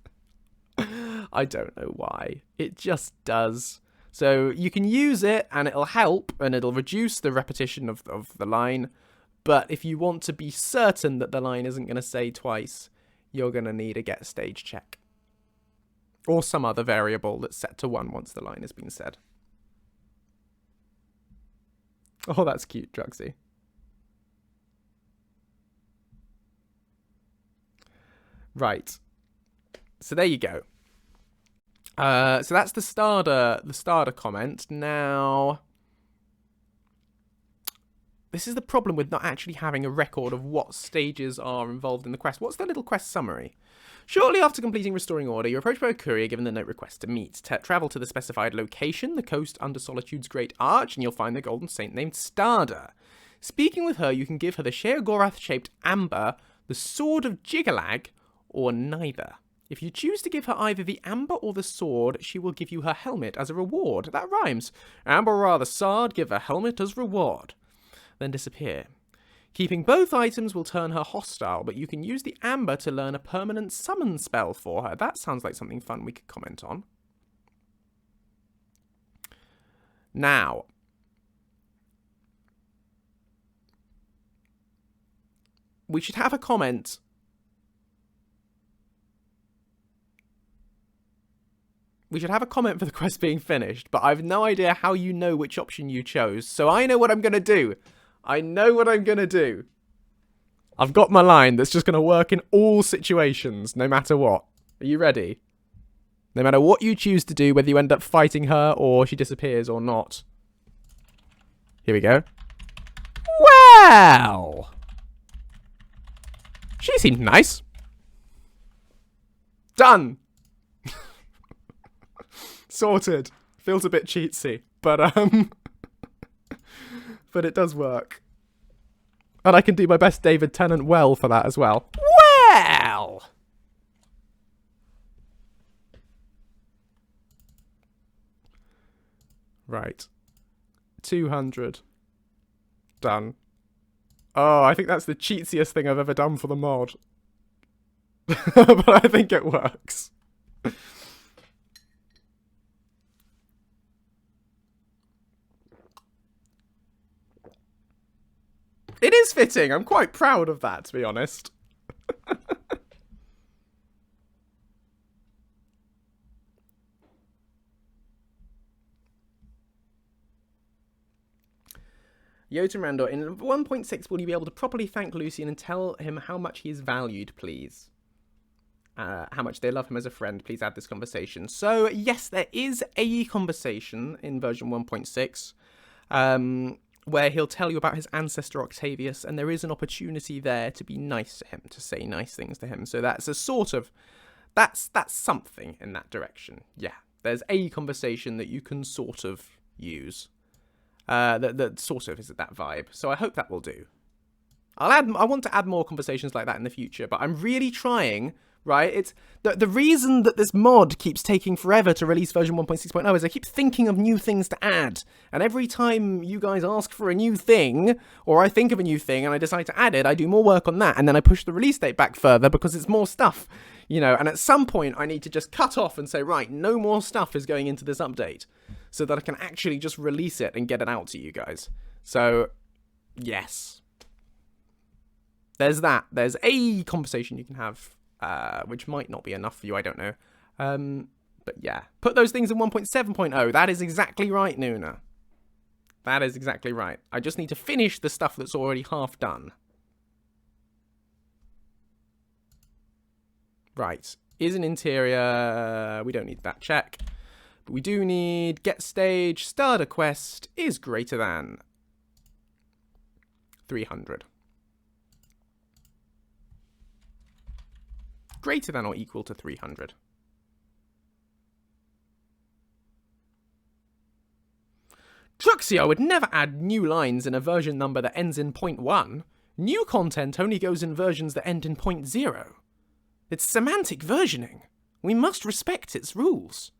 I don't know why. It just does. So you can use it and it'll help and it'll reduce the repetition of the line. But if you want to be certain that the line isn't going to say twice, you're going to need a get stage check. Or some other variable that's set to 1 once the line has been said. Oh, that's cute, Drugsy. Right. So there you go. So that's the starter comment. Now, this is the problem with not actually having a record of what stages are involved in the quest. What's the little quest summary? Shortly after completing Restoring Order, you're approached by a courier given the note request to meet. Travel to the specified location, the coast under Solitude's Great Arch, and you'll find the golden saint named Starda. Speaking with her, you can give her the Sheogorath-shaped amber, the Sword of Jigalag, or neither. If you choose to give her either the amber or the sword, she will give you her helmet as a reward. That rhymes. Amber or the sword, give her helmet as reward. Then disappear. Keeping both items will turn her hostile, but you can use the amber to learn a permanent summon spell for her. That sounds like something fun we could comment on. Now, we should have a comment. We should have a comment for the quest being finished, but I have no idea how you know which option you chose, so I know what I'm going to do. I know what I'm going to do. I've got my line that's just going to work in all situations, no matter what. Are you ready? No matter what you choose to do, whether you end up fighting her or she disappears or not. Here we go. Well! She seemed nice. Done! Sorted. Feels a bit cheatsy, but but it does work. And I can do my best David Tennant well for that as well. Well! Right. 200. Done. Oh, I think that's the cheatsiest thing I've ever done for the mod. But I think it works. It is fitting. I'm quite proud of that, to be honest. Jotun Randor, in 1.6, will you be able to properly thank Lucien and tell him how much he is valued, please? How much they love him as a friend. Please add this conversation. So, yes, there is a conversation in version 1.6 where he'll tell you about his ancestor Octavius, and there is an opportunity there to be nice to him, to say nice things to him. So that's a sort of... That's something in that direction. Yeah, there's a conversation that you can sort of use. That sort of is that vibe. So I hope that will do. I want to add more conversations like that in the future, but I'm really trying... Right, it's the reason that this mod keeps taking forever to release version 1.6.0 is I keep thinking of new things to add, and every time you guys ask for a new thing, or I think of a new thing and I decide to add it, I do more work on that, and then I push the release date back further because it's more stuff, you know, and at some point I need to just cut off and say, right, no more stuff is going into this update, so that I can actually just release it and get it out to you guys. So, yes. There's that. There's a conversation you can have, which might not be enough for you, I don't know. But yeah, put those things in 1.7.0. That is exactly right, Nuna. That is exactly right. I just need to finish the stuff that's already half done. Right. Is an interior... We don't need that check. But we do need get stage, start a quest is greater than 300. Greater than or equal to 300. Truxio would never add new lines in a version number that ends in 0.1. New content only goes in versions that end in 0.0. It's semantic versioning. We must respect its rules.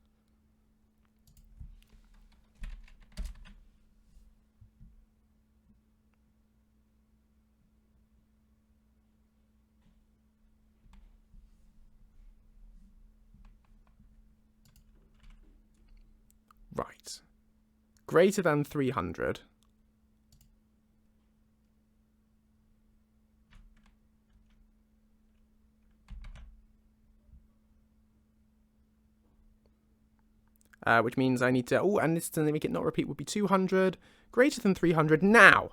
Right. Greater than 300. Which means I need to... Oh, and this to make it not repeat would be 200. Greater than 300. Now,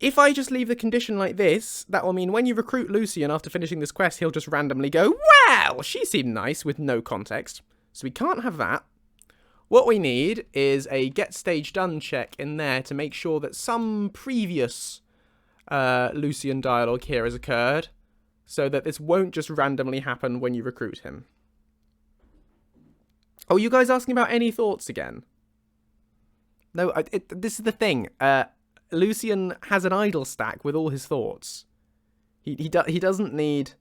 if I just leave the condition like this, that will mean when you recruit Lucien after finishing this quest, he'll just randomly go, well, she seemed nice with no context. So we can't have that. What we need is a get stage done check in there to make sure that some previous Lucien dialogue here has occurred, so that this won't just randomly happen when you recruit him. Oh, you guys asking about any thoughts again? No, this is the thing. Lucien has an idle stack with all his thoughts. He doesn't need...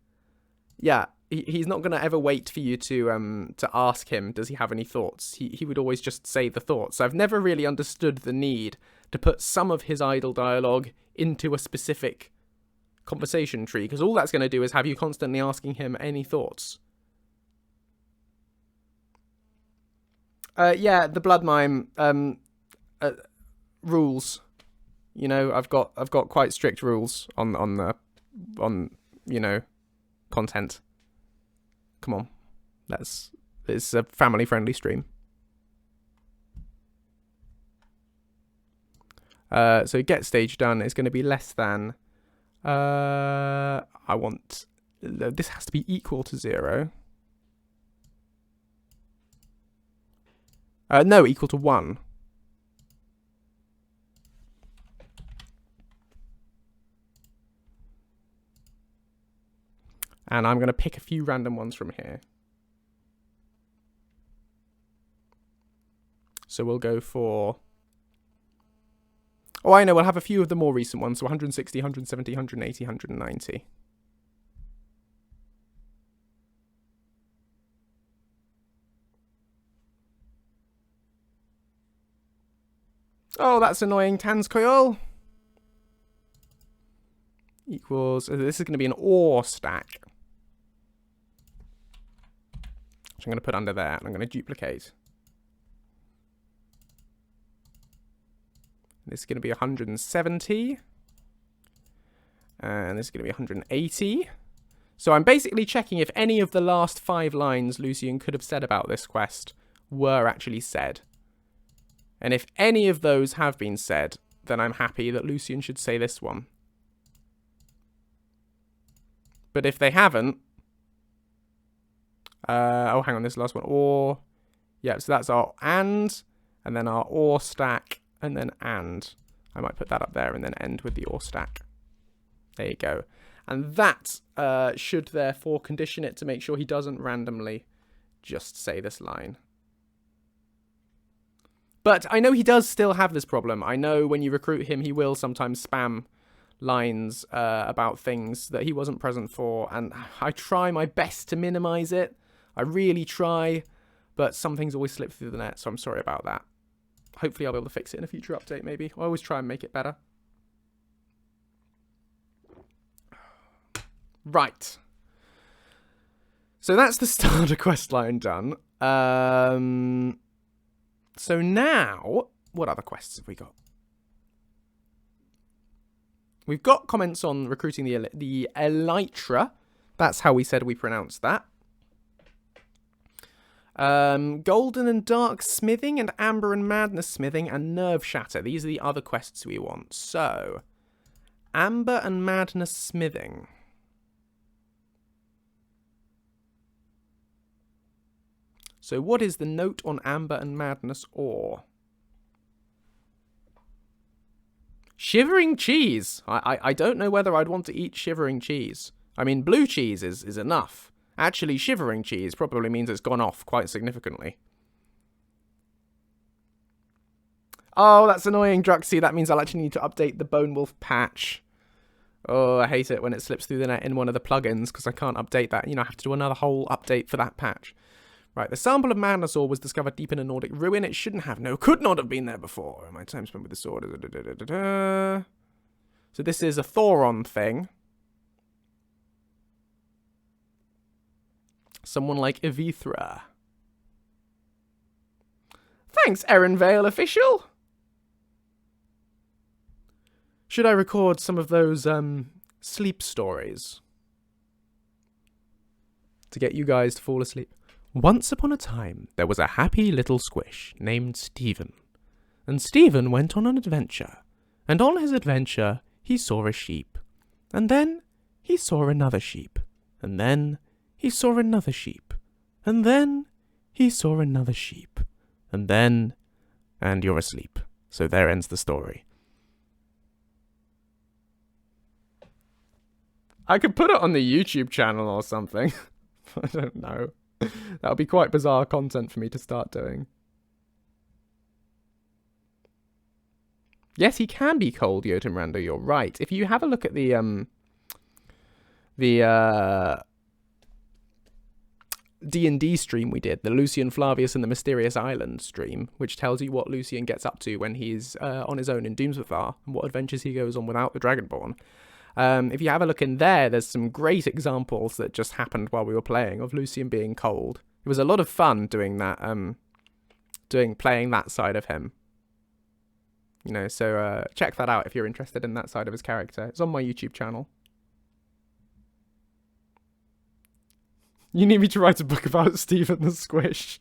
Yeah. He's not going to ever wait for you to ask him, does he have any thoughts? He would always just say the thoughts. I've never really understood the need to put some of his idle dialogue into a specific conversation tree, because all that's going to do is have you constantly asking him any thoughts. Yeah, the blood mime rules. You know, I've got quite strict rules on you know, content. Come on, it's a family-friendly stream. So get stage done is going to be less than. I want this has to be equal to 0. No, equal to 1. And I'm going to pick a few random ones from here. So we'll go for... Oh, I know, we'll have a few of the more recent ones. So 160, 170, 180, 190. Oh, that's annoying. Tanskoyol. Equals... This is going to be an ore stack. Which I'm going to put under there, and I'm going to duplicate. This is going to be 170. And this is going to be 180. So I'm basically checking if any of the last 5 lines Lucien could have said about this quest were actually said. And if any of those have been said, then I'm happy that Lucien should say this one. But if they haven't... oh, hang on, this last one. Or... Yeah, so that's our and then our or stack, and then and. I might put that up there and then end with the or stack. There you go. And that should therefore condition it to make sure he doesn't randomly just say this line. But I know he does still have this problem. I know when you recruit him, he will sometimes spam lines about things that he wasn't present for. And I try my best to minimize it. I really try. But some things always slip through the net, so I'm sorry about that. Hopefully I'll be able to fix it in a future update, maybe. I always try and make it better. Right. So that's the starter quest line done. So now, what other quests have we got? We've got comments on recruiting the Elytra. That's how we said we pronounced that. Golden and Dark Smithing, and Amber and Madness Smithing, and Nerve Shatter. These are the other quests we want. So, Amber and Madness Smithing. So what is the note on Amber and Madness ore? Shivering cheese. I don't know whether I'd want to eat shivering cheese. I mean, blue cheese is enough. Actually, shivering cheese probably means it's gone off quite significantly. Oh, that's annoying, Druxy. That means I'll actually need to update the Bone Wolf patch. Oh, I hate it when it slips through the net in one of the plugins because I can't update that. You know, I have to do another whole update for that patch. Right, the sample of Madness ore was discovered deep in a Nordic ruin. It shouldn't have, no, could not have been there before. My time spent with the sword. So this is a Thoron thing. Someone like Evithra. Thanks, Erin Vale official. Should I record some of those sleep stories to get you guys to fall asleep? Once upon a time, there was a happy little squish named Stephen. And Stephen went on an adventure. And on his adventure, he saw a sheep. And then he saw another sheep. And then he saw another sheep. And then he saw another sheep. And then... And you're asleep. So there ends the story. I could put it on the YouTube channel or something. I don't know. That would be quite bizarre content for me to start doing. Yes, he can be cold, Jotun Rando, you're right. If you have a look at the D&D stream we did, the Lucien Flavius and the Mysterious Island stream, which tells you what Lucien gets up to when he's on his own in Doomswithar, and what adventures he goes on without the Dragonborn. If you have a look in there, there's some great examples that just happened while we were playing of Lucien being cold. It was a lot of fun doing that, playing that side of him. You know, so check that out if you're interested in that side of his character. It's on my YouTube channel. You need me to write a book about Stephen the Squish.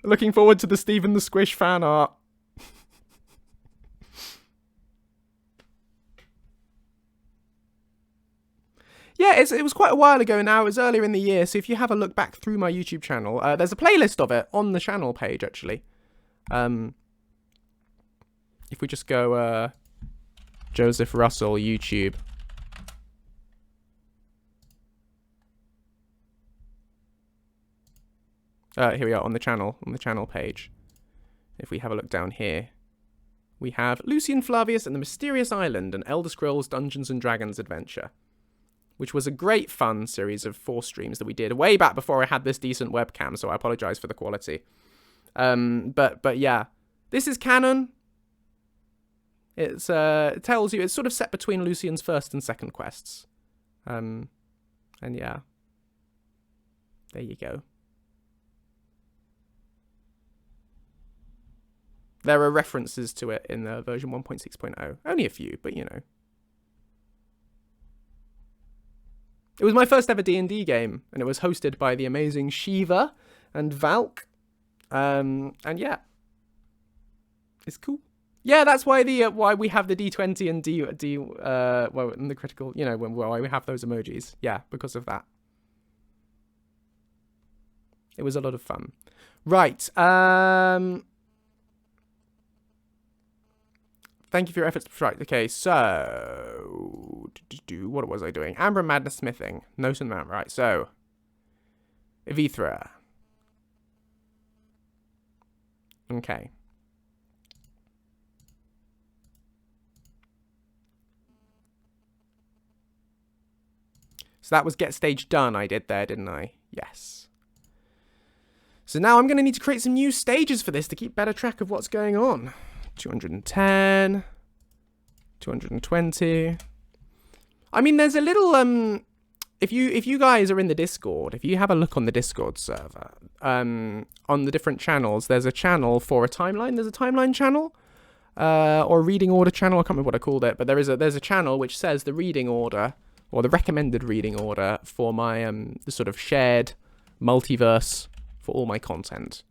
Looking forward to the Stephen the Squish fan art. Yeah, it was quite a while ago now. It was earlier in the year, so if you have a look back through my YouTube channel, there's a playlist of it on the channel page, actually. If we just go Joseph Russell YouTube. Here we are on the channel page. If we have a look down here, we have Lucien Flavius and the Mysterious Island, an Elder Scrolls Dungeons & Dragons adventure, which was a great fun series of 4 streams that we did way back before I had this decent webcam, so I apologize for the quality. But yeah, this is canon. It tells you, it's sort of set between Lucien's first and second quests. And yeah, there you go. There are references to it in version 1.6.0. Only a few, but you know. It was my first ever D&D game, and it was hosted by the amazing Shiva and Valk. And yeah, it's cool. Yeah, that's why why we have the D20 and well, and the critical, you know, why we have those emojis. Yeah, because of that. It was a lot of fun. Right. Thank you for your efforts. Right. Okay. So, what was I doing? Amber Madness Smithing. Note and man. Right. So, Evithra. Okay. So that was get stage done I did there, didn't I? Yes. So now I'm going to need to create some new stages for this to keep better track of what's going on. 210. 220. I mean, there's a little, if you guys are in the Discord, if you have a look on the Discord server, on the different channels, there's a channel for a timeline. There's a timeline channel, or a reading order channel. I can't remember what I called it, but there's a channel which says the reading order, or the recommended reading order for my, the sort of shared multiverse for all my content.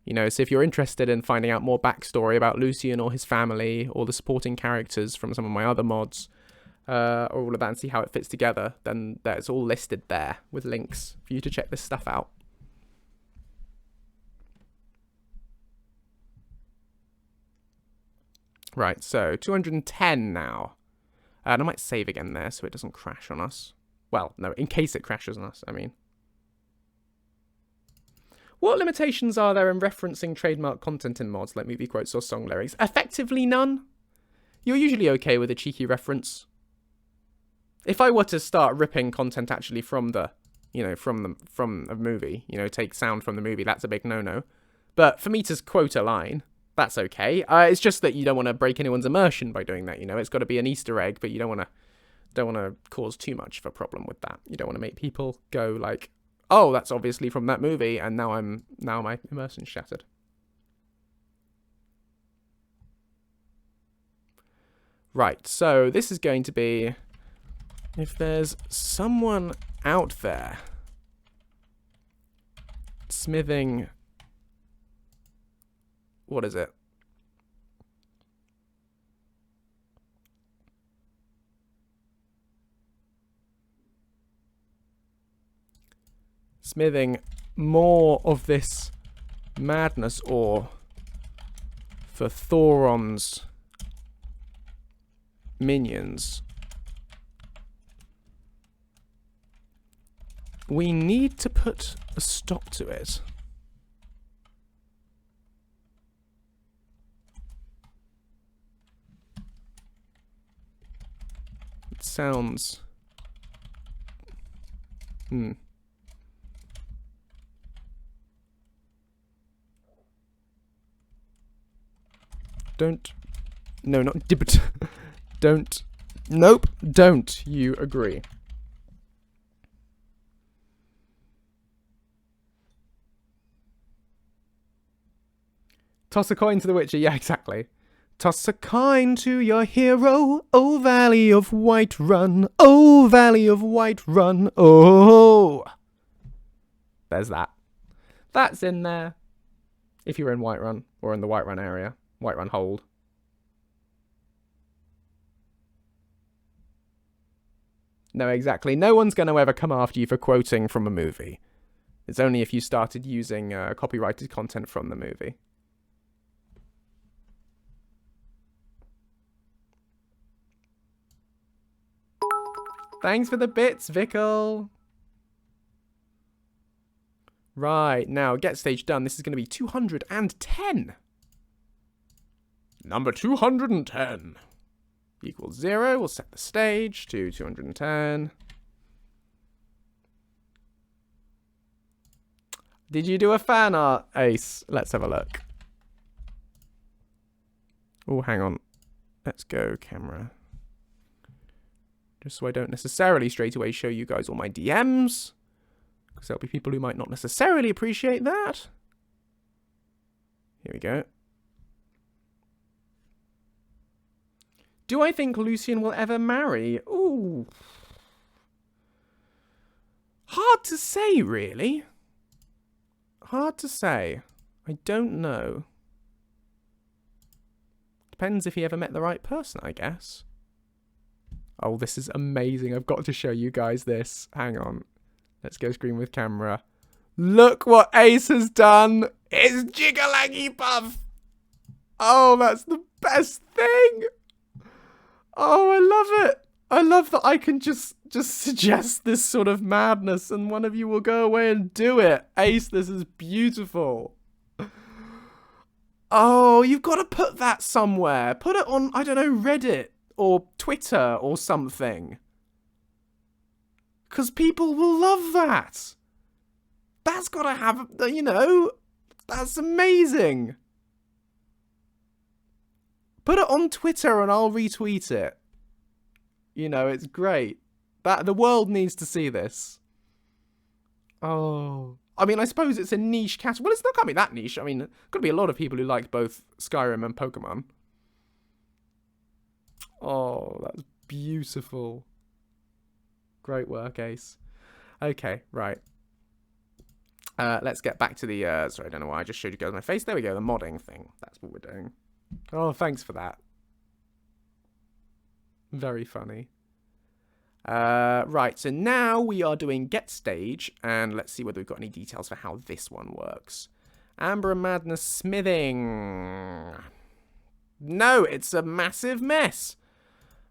You know, so if you're interested in finding out more backstory about Lucien or his family, or the supporting characters from some of my other mods, or all of that, and see how it fits together, then that's all listed there with links for you to check this stuff out. Right, so 210 now. And I might save again there so it doesn't crash on us. Well, no, in case it crashes on us, I mean. What limitations are there in referencing trademark content in mods, like movie quotes or song lyrics? Effectively none. You're usually okay with a cheeky reference. If I were to start ripping content actually from the, you know, from a movie, you know, take sound from the movie, that's a big no-no. But for me to quote a line, that's okay. It's just that you don't want to break anyone's immersion by doing that, you know. It's got to be an Easter egg, but you don't want to cause too much of a problem with that. You don't want to make people go like, oh, that's obviously from that movie, and now my immersion's shattered. Right, so this is going to be, if there's someone out there smithing, what is it? Smithing more of this madness ore for Thoron's minions. We need to put a stop to it. It sounds... Don't... No, not... Don't... Nope, don't you agree. Toss a coin to the Witcher, yeah, exactly. Toss a coin to your hero, oh Valley of Whiterun, oh Valley of Whiterun, oh. There's that. That's in there. If you're in Whiterun, or in the Whiterun area. Whiterun Hold. No, exactly. No one's going to ever come after you for quoting from a movie. It's only if you started using copyrighted content from the movie. Thanks for the bits, Vickle. Right, now, get stage done. This is going to be 210. Number 210 equals 0. We'll set the stage to 210. Did you do a fan art, Ace? Let's have a look. Oh, hang on. Let's go, camera. Just so I don't necessarily straight away show you guys all my DMs. Because there'll be people who might not necessarily appreciate that. Here we go. Do I think Lucien will ever marry? Ooh. Hard to say, really. Hard to say. I don't know. Depends if he ever met the right person, I guess. Oh, this is amazing. I've got to show you guys this. Hang on. Let's go screen with camera. Look what Ace has done. It's Jiggalangy Puff. Oh, that's the best thing. Oh, I love it. I love that I can just suggest this sort of madness and one of you will go away and do it. Ace, this is beautiful. Oh, you've got to put that somewhere. Put it on, I don't know, Reddit or Twitter or something. Because people will love that. That's got to have, you know, that's amazing. Put it on Twitter and I'll retweet it. You know, it's great. The world needs to see this. Oh. I mean, I suppose it's a niche category. Well, it's not going to be that niche. I mean, there's going to be a lot of people who like both Skyrim and Pokemon. Oh, that's beautiful. Great work, Ace. Okay, right. Let's get back to the... sorry, I don't know why I just showed you guys my face. There we go, the modding thing. That's what we're doing. Oh, thanks for that. Very funny. Right, so now we are doing get stage, and let's see whether we've got any details for how this one works. Amber and Madness smithing. No, it's a massive mess.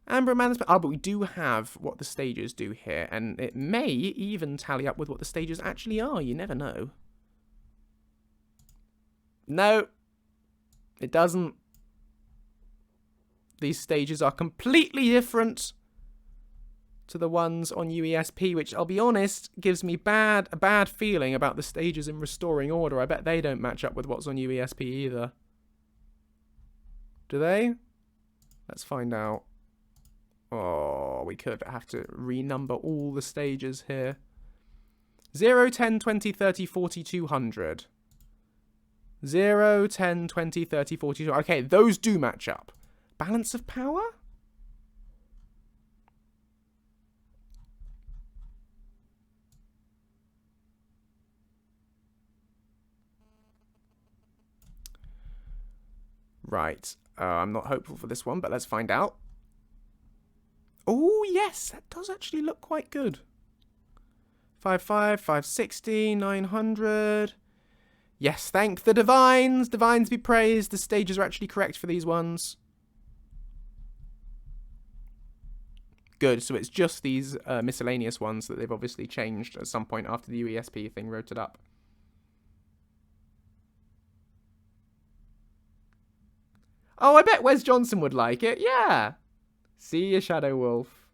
Amber and Madness... Oh, but we do have what the stages do here, and it may even tally up with what the stages actually are. You never know. No, it doesn't. These stages are completely different to the ones on UESP, which, I'll be honest, gives me a bad feeling about the stages in Restoring Order. I bet they don't match up with what's on UESP either. Do they? Let's find out. Oh, we could have to renumber all the stages here. 0, 10, 20, 30, 40, 200. 0, 10, 20, 30, 40, 200. Okay, those do match up. Balance of power? Right. I'm not hopeful for this one, but let's find out. Oh, yes, that does actually look quite good. 5, 560, 900. Yes, thank the divines. Divines be praised. The stages are actually correct for these ones. Good, so it's just these miscellaneous ones that they've obviously changed at some point after the UESP thing wrote it up. Oh, I bet Wes Johnson would like it. Yeah. See you, Shadow Wolf.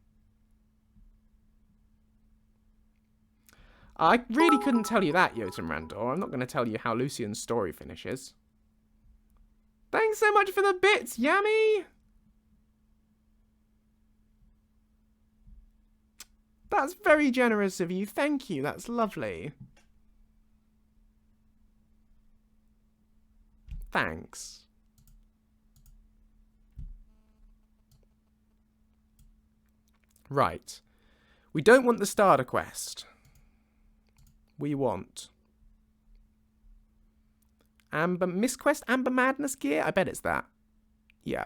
I really couldn't tell you that, Jotun Randor. I'm not going to tell you how Lucien's story finishes. Thanks so much for the bits, Yummy! That's very generous of you. Thank you. That's lovely. Thanks. Right. We don't want the starter quest. We want Amber Miss Quest, Amber Madness gear. I bet it's that. Yeah.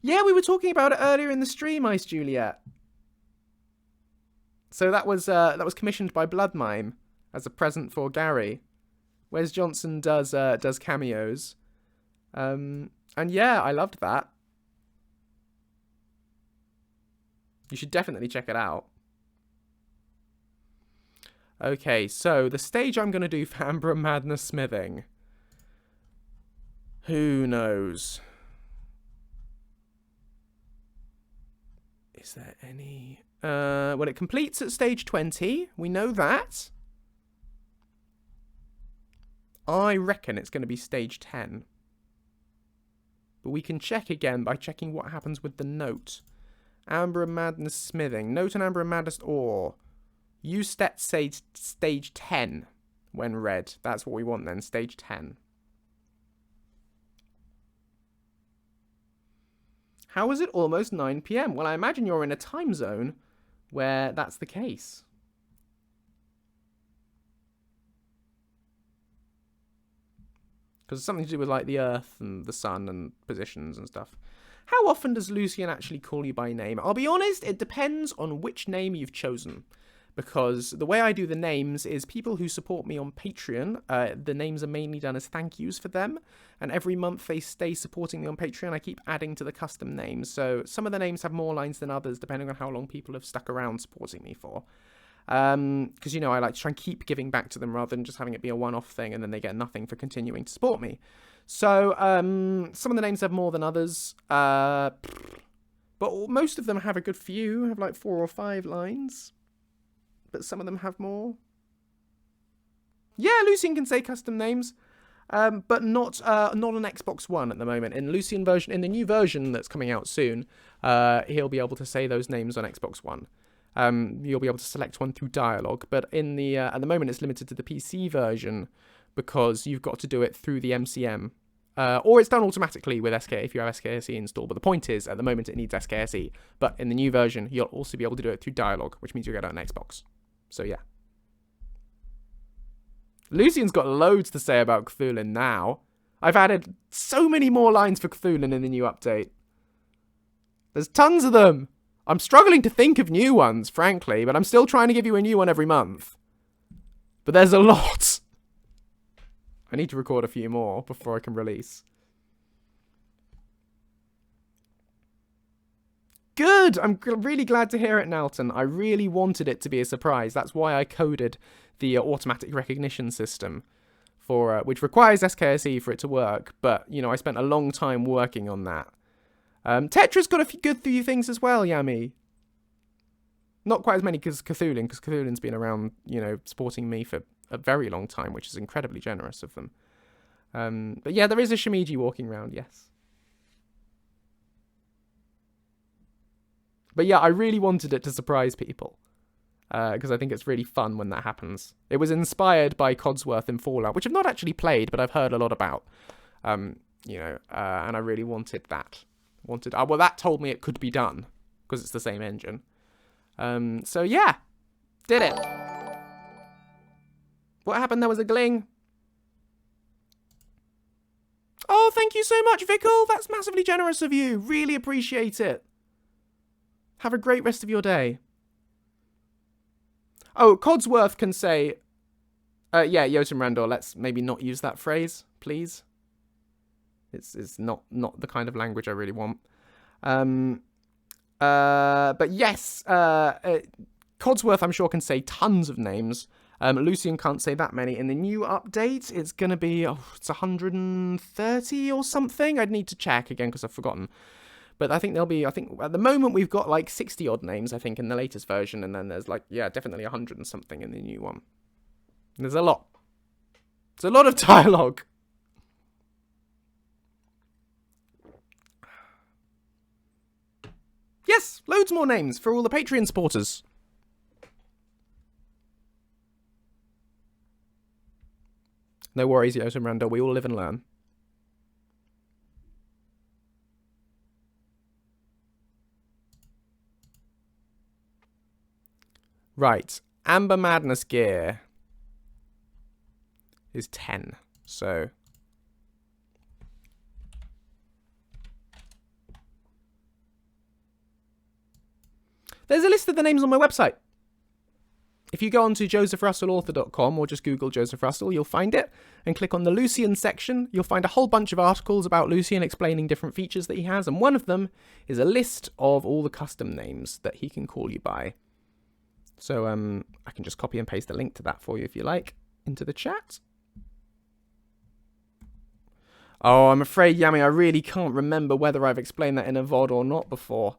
Yeah, we were talking about it earlier in the stream, Ice Juliet. So that was commissioned by Blood Mime as a present for Gary. Wes Johnson does cameos. And yeah, I loved that. You should definitely check it out. Okay, so the stage I'm going to do for Amber and Madness smithing. Who knows? Is there any... well, it completes at stage 20. We know that. I reckon it's going to be stage 10. But we can check again by checking what happens with the note. Amber and Madness smithing. Note on Amber and Madness ore. Use stat stage 10 when read. That's what we want then, stage 10. How is it almost 9 PM? Well, I imagine you're in a time zone where that's the case. Because it's something to do with like the Earth and the Sun and positions and stuff. How often does Lucien actually call you by name? I'll be honest, it depends on which name you've chosen. Because the way I do the names is people who support me on Patreon, the names are mainly done as thank yous for them. And every month they stay supporting me on Patreon, I keep adding to the custom names. So some of the names have more lines than others, depending on how long people have stuck around supporting me for. Because, you know, I like to try and keep giving back to them rather than just having it be a one-off thing and then they get nothing for continuing to support me. So some of the names have more than others. But most of them have a good few, have like 4 or 5 lines. But some of them have more. Yeah, Lucien can say custom names, but not on Xbox One at the moment. In Lucien version, in the new version that's coming out soon, he'll be able to say those names on Xbox One. You'll be able to select one through dialogue, but in the at the moment it's limited to the PC version because you've got to do it through the MCM. Or it's done automatically with SK if you have SKSE installed. But the point is, at the moment, it needs SKSE. But in the new version, you'll also be able to do it through dialogue, which means you'll get it on Xbox. So, yeah. Lucien's got loads to say about Cthulhu now. I've added so many more lines for Cthulhu in the new update. There's tons of them. I'm struggling to think of new ones, frankly, but I'm still trying to give you a new one every month. But there's a lot. I need to record a few more before I can release. Good! I'm really glad to hear it, Nelton. I really wanted it to be a surprise. That's why I coded the automatic recognition system, for which requires SKSE for it to work. But, you know, I spent a long time working on that. Tetra's got a few good few things as well, Yami. Not quite as many as Cthulhu, because Cthulhu's been around, you know, supporting me for a very long time, which is incredibly generous of them. But yeah, there is a Shemiji walking around, yes. But yeah, I really wanted it to surprise people. Because I think it's really fun when that happens. It was inspired by Codsworth in Fallout, which I've not actually played, but I've heard a lot about. You know, and I really wanted that. Well, that told me it could be done, because it's the same engine. So yeah, did it. What happened? There was a gling. Oh, thank you so much, Vickle. That's massively generous of you. Really appreciate it. Have a great rest of your day. Oh, Codsworth can say... yeah, Jotun Randor, let's maybe not use that phrase, please. It's not the kind of language I really want. But yes, Codsworth, I'm sure, can say tons of names. Lucien can't say that many. In the new update, it's going to be, it's 130 or something. I'd need to check again because I've forgotten. But I think there'll be, at the moment we've got like 60 odd names, I think, in the latest version. And then there's like, yeah, definitely 100 and something in the new one. There's a lot. It's a lot of dialogue. Yes, loads more names for all the Patreon supporters. No worries, Jotun Randor, we all live and learn. Right, Amber Madness gear is 10, so... There's a list of the names on my website. If you go onto josephrussellauthor.com or just Google Joseph Russell, you'll find it. And click on the Lucien section, you'll find a whole bunch of articles about Lucien explaining different features that he has. And one of them is a list of all the custom names that he can call you by. So I can just copy and paste the link to that for you if you like into the chat. Oh, I'm afraid, Yami, I really can't remember whether I've explained that in a VOD or not before.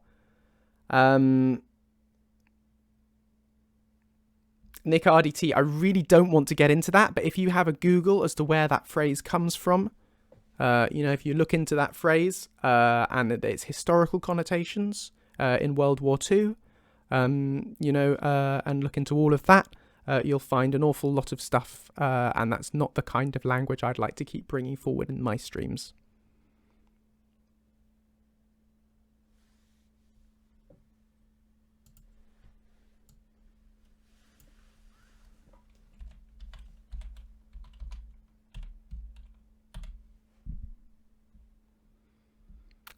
Nick RDT, I really don't want to get into that, but if you have a Google as to where that phrase comes from, you know, if you look into that phrase and its historical connotations in World War II, you know, and look into all of that, you'll find an awful lot of stuff, and that's not the kind of language I'd like to keep bringing forward in my streams.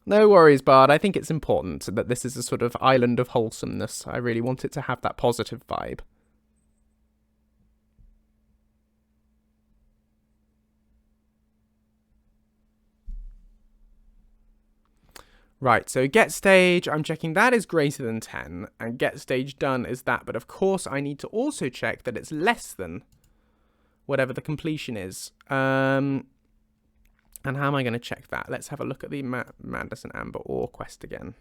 No worries, Bard. I think it's important that this is a sort of island of wholesomeness. I really want it to have that positive vibe. Right, so get stage, I'm checking that is greater than 10, and get stage done is that, but of course I need to also check that it's less than whatever the completion is. And how am I going to check that? Let's have a look at the Madness and Amber Ore quest again.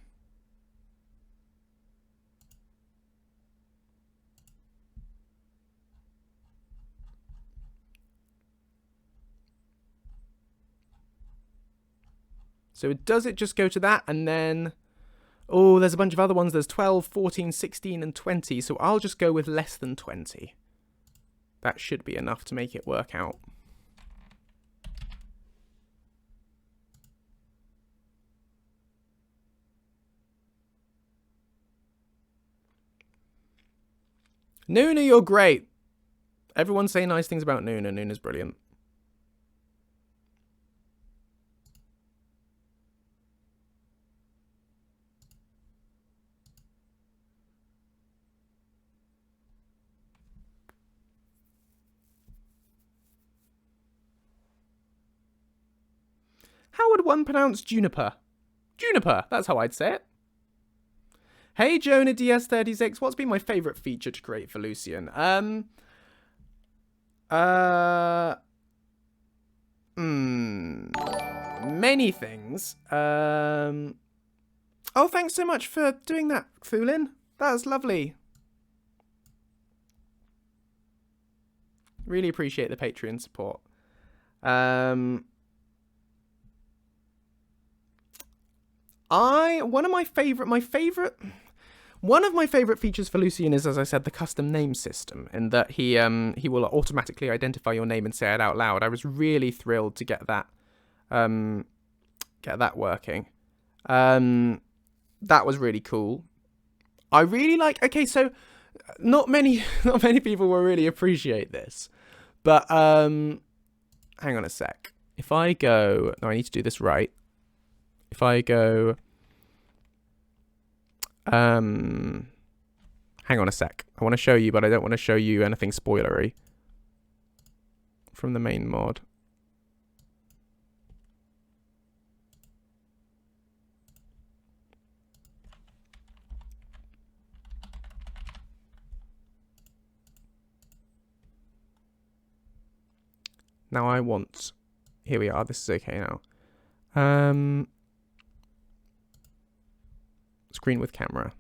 So does it just go to that and then... Oh, there's a bunch of other ones. There's 12, 14, 16 and 20. So I'll just go with less than 20. That should be enough to make it work out. Nuna, you're great. Everyone say nice things about Nuna. Nuna's brilliant. How would one pronounce juniper? Juniper, that's how I'd say it. Hey, Jonah DS36, what's been my favourite feature to create for Lucien? Many things. Oh, thanks so much for doing that, Thulin. That's lovely. Really appreciate the Patreon support. One of my favorite features for Lucien is, as I said, the custom name system, in that he will automatically identify your name and say it out loud. I was really thrilled to get that working. That was really cool. I really like. Okay, so not many people will really appreciate this, but hang on a sec. If I go, no, I need to do this right. If I go, hang on a sec. I want to show you, but I don't want to show you anything spoilery from the main mod. Now I want, here we are, this is okay now. Screen with camera.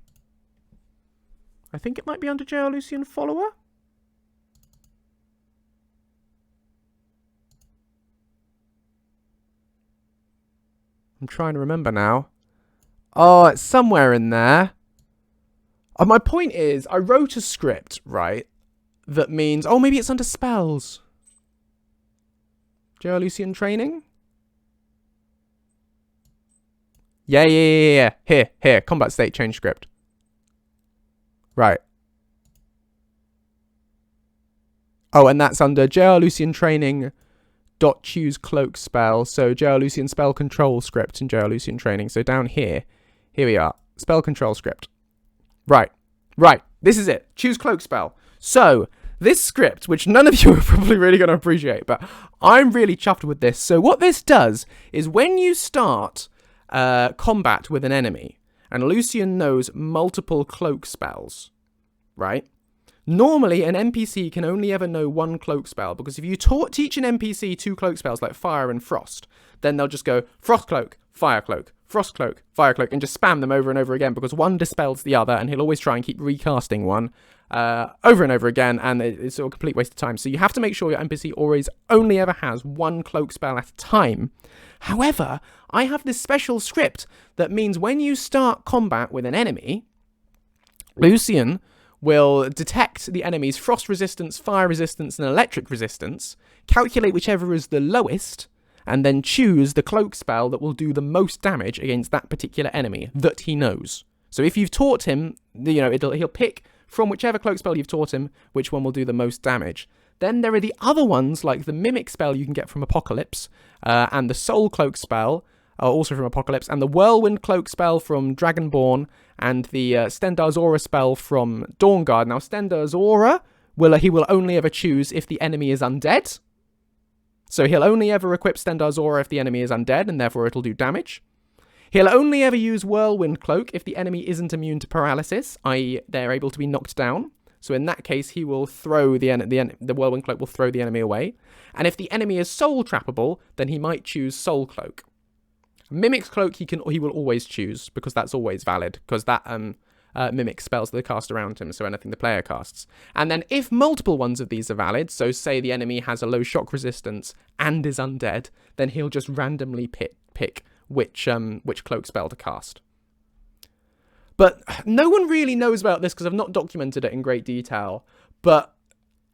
I think it might be under JR Lucien follower. I'm trying to remember now. Oh, it's somewhere in there. My point is, I wrote a script, right, that means, oh, maybe it's under spells. JR Lucien training? Yeah. Here. Combat state change script. Right. Oh, and that's under JR Lucien training dot choose cloak spell. So JR Lucien spell control script in JR Lucien training. So down here we are. Spell control script. Right. This is it. Choose cloak spell. So this script, which none of you are probably really going to appreciate, but I'm really chuffed with this. So what this does is when you start combat with an enemy, and Lucien knows multiple cloak spells, right? Normally, an NPC can only ever know one cloak spell, because if you teach an NPC 2 cloak spells like Fire and Frost, then they'll just go Frost Cloak, Fire Cloak, Frost Cloak, Fire Cloak, and just spam them over and over again, because one dispels the other, and he'll always try and keep recasting one over and over again, and it's a complete waste of time. So you have to make sure your NPC always only ever has one cloak spell at a time. However, I have this special script that means when you start combat with an enemy, Lucien will detect the enemy's frost resistance, fire resistance, and electric resistance, calculate whichever is the lowest, and then choose the cloak spell that will do the most damage against that particular enemy that he knows. So if you've taught him, he'll pick from whichever cloak spell you've taught him which one will do the most damage. Then there are the other ones, like the Mimic spell you can get from Apocalypse, and the Soul Cloak spell. also from Apocalypse, and the Whirlwind Cloak spell from Dragonborn, and the Stendar's Aura spell from Dawnguard. Now, Stendar's Aura, he will only ever choose if the enemy is undead. So he'll only ever equip Stendar's Aura if the enemy is undead, and therefore it'll do damage. He'll only ever use Whirlwind Cloak if the enemy isn't immune to paralysis, i.e. they're able to be knocked down. So in that case, he will throw the Whirlwind Cloak will throw the enemy away. And if the enemy is soul trappable, then he might choose Soul Cloak. Mimic's Cloak he will always choose, because that's always valid, because that mimics spells that are cast around him, so anything the player casts. And then if multiple ones of these are valid, so say the enemy has a low shock resistance and is undead, then he'll just randomly pick which cloak spell to cast. But no one really knows about this because I've not documented it in great detail, but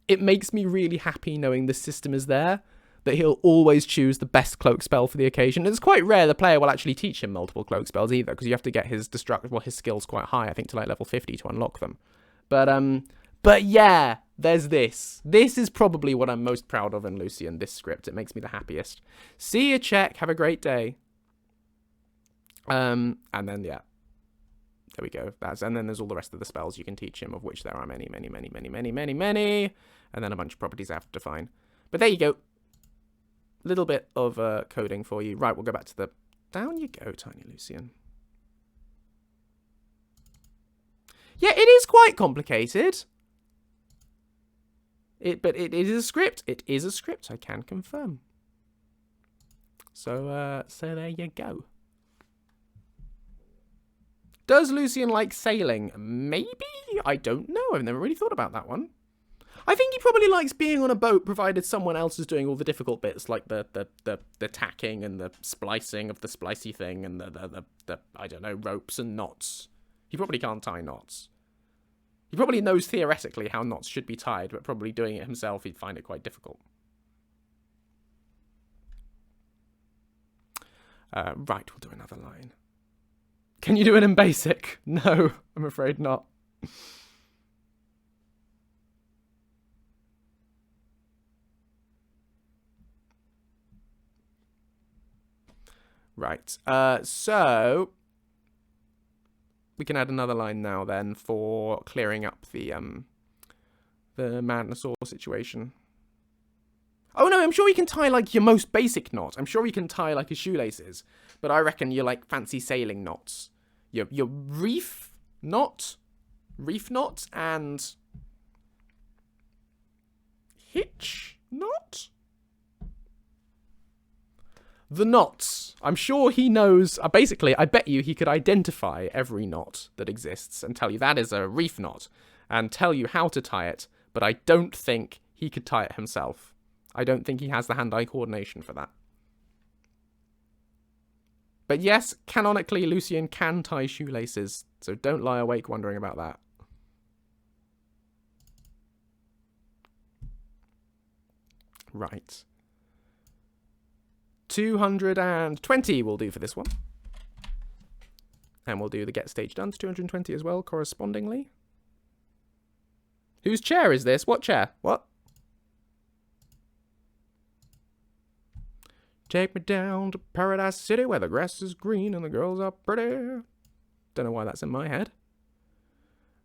it makes me really happy knowing the system is there, that he'll always choose the best cloak spell for the occasion. And it's quite rare the player will actually teach him multiple cloak spells either, because you have to get his his skills quite high, I think to like level 50 to unlock them. But yeah, there's this. This is probably what I'm most proud of in Lucien, this script. It makes me the happiest. See you, check. Have a great day. And then, yeah. There we go. And then there's all the rest of the spells you can teach him, of which there are many, many, many, many, many, many, many. And then a bunch of properties I have to define. But there you go. Little bit of coding for you. Right, we'll go back to the... Down you go, Tiny Lucien. Yeah, it is quite complicated. But it is a script. It is a script, I can confirm. So there you go. Does Lucien like sailing? Maybe? I don't know. I've never really thought about that one. I think he probably likes being on a boat, provided someone else is doing all the difficult bits, like the tacking and the splicing of the splicey thing, and the I don't know, ropes and knots. He probably can't tie knots. He probably knows theoretically how knots should be tied, but probably doing it himself, he'd find it quite difficult. Right, we'll do another line. Can you do it in basic? No, I'm afraid not. Right, so we can add another line now then for clearing up the Madness Or situation. Oh no, I'm sure we can tie like your most basic knot. I'm sure we can tie like his shoelaces. But I reckon you're like fancy sailing knots. Your reef knot, and hitch knot? The knots. I'm sure he knows. Basically, I bet you he could identify every knot that exists and tell you that is a reef knot and tell you how to tie it, but I don't think he could tie it himself. I don't think he has the hand-eye coordination for that. But yes, canonically, Lucien can tie shoelaces, so don't lie awake wondering about that. Right. 220 will do for this one. And we'll do the get stage done to 220 as well, correspondingly. Whose chair is this? What chair? What? Take me down to Paradise City where the grass is green and the girls are pretty. Don't know why that's in my head.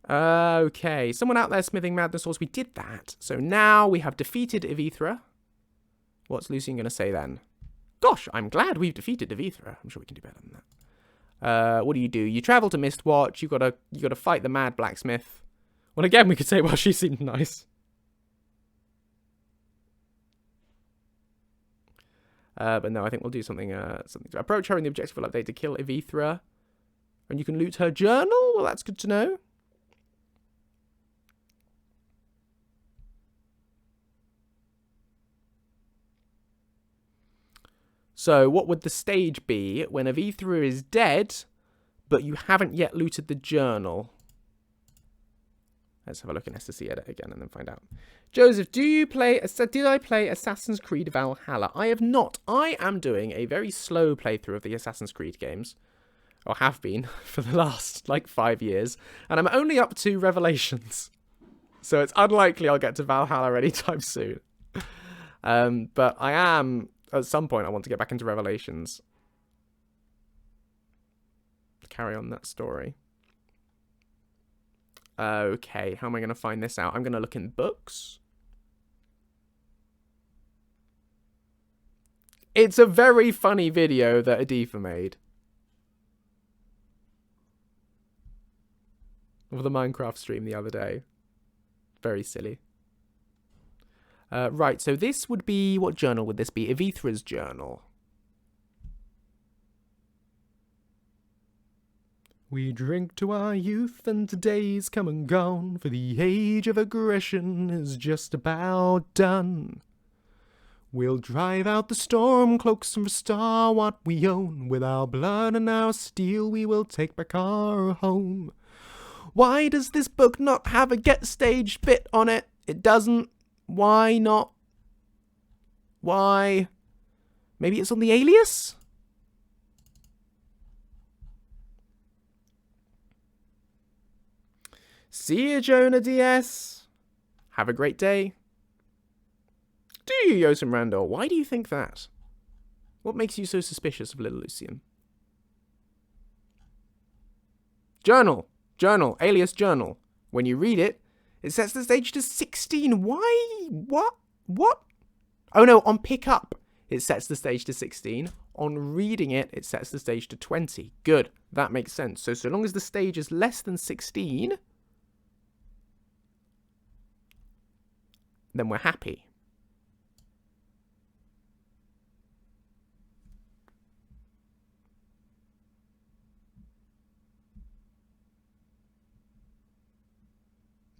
Okay, someone out there smithing madness source. We did that. So now we have defeated Evithra. What's Lucien going to say then? Gosh, I'm glad we've defeated Evithra. I'm sure we can do better than that. What do? You travel to Mistwatch. You gotta fight the mad blacksmith. Well, again, we could say, well, she seemed nice. But no, I think we'll do something to approach her in the objective will update to kill Evithra. And you can loot her journal? Well, that's good to know. So, what would the stage be when Evithra is dead, but you haven't yet looted the journal? Let's have a look in SSC Edit again and then find out. Joseph, did I play Assassin's Creed Valhalla? I have not. I am doing a very slow playthrough of the Assassin's Creed games. Or have been for the last, 5 years. And I'm only up to Revelations. So it's unlikely I'll get to Valhalla anytime soon. But I am, at some point, I want to get back into Revelations. carry on that story. Okay, how am I going to find this out? I'm going to look in books. It's a very funny video that Adifa made. Of the Minecraft stream the other day. Very silly. Right, so this would be... What journal would this be? Evithra's journal. We drink to our youth and today's come and gone, for the age of aggression is just about done. We'll drive out the storm cloaks and restore what we own. With our blood and our steel we will take back our home. Why does this book not have a get stage bit on it? It doesn't. Why not? Why? Maybe it's on the alias? See you, Jonah DS. Have a great day. Do you, Yosin Randall? Why do you think that? What makes you so suspicious of little Lucien? Journal. Journal. Alias journal. When you read it, it sets the stage to 16. Why? What? What? Oh no, on pickup, it sets the stage to 16. On reading it, it sets the stage to 20. Good. That makes sense. So long as the stage is less than 16... then we're happy.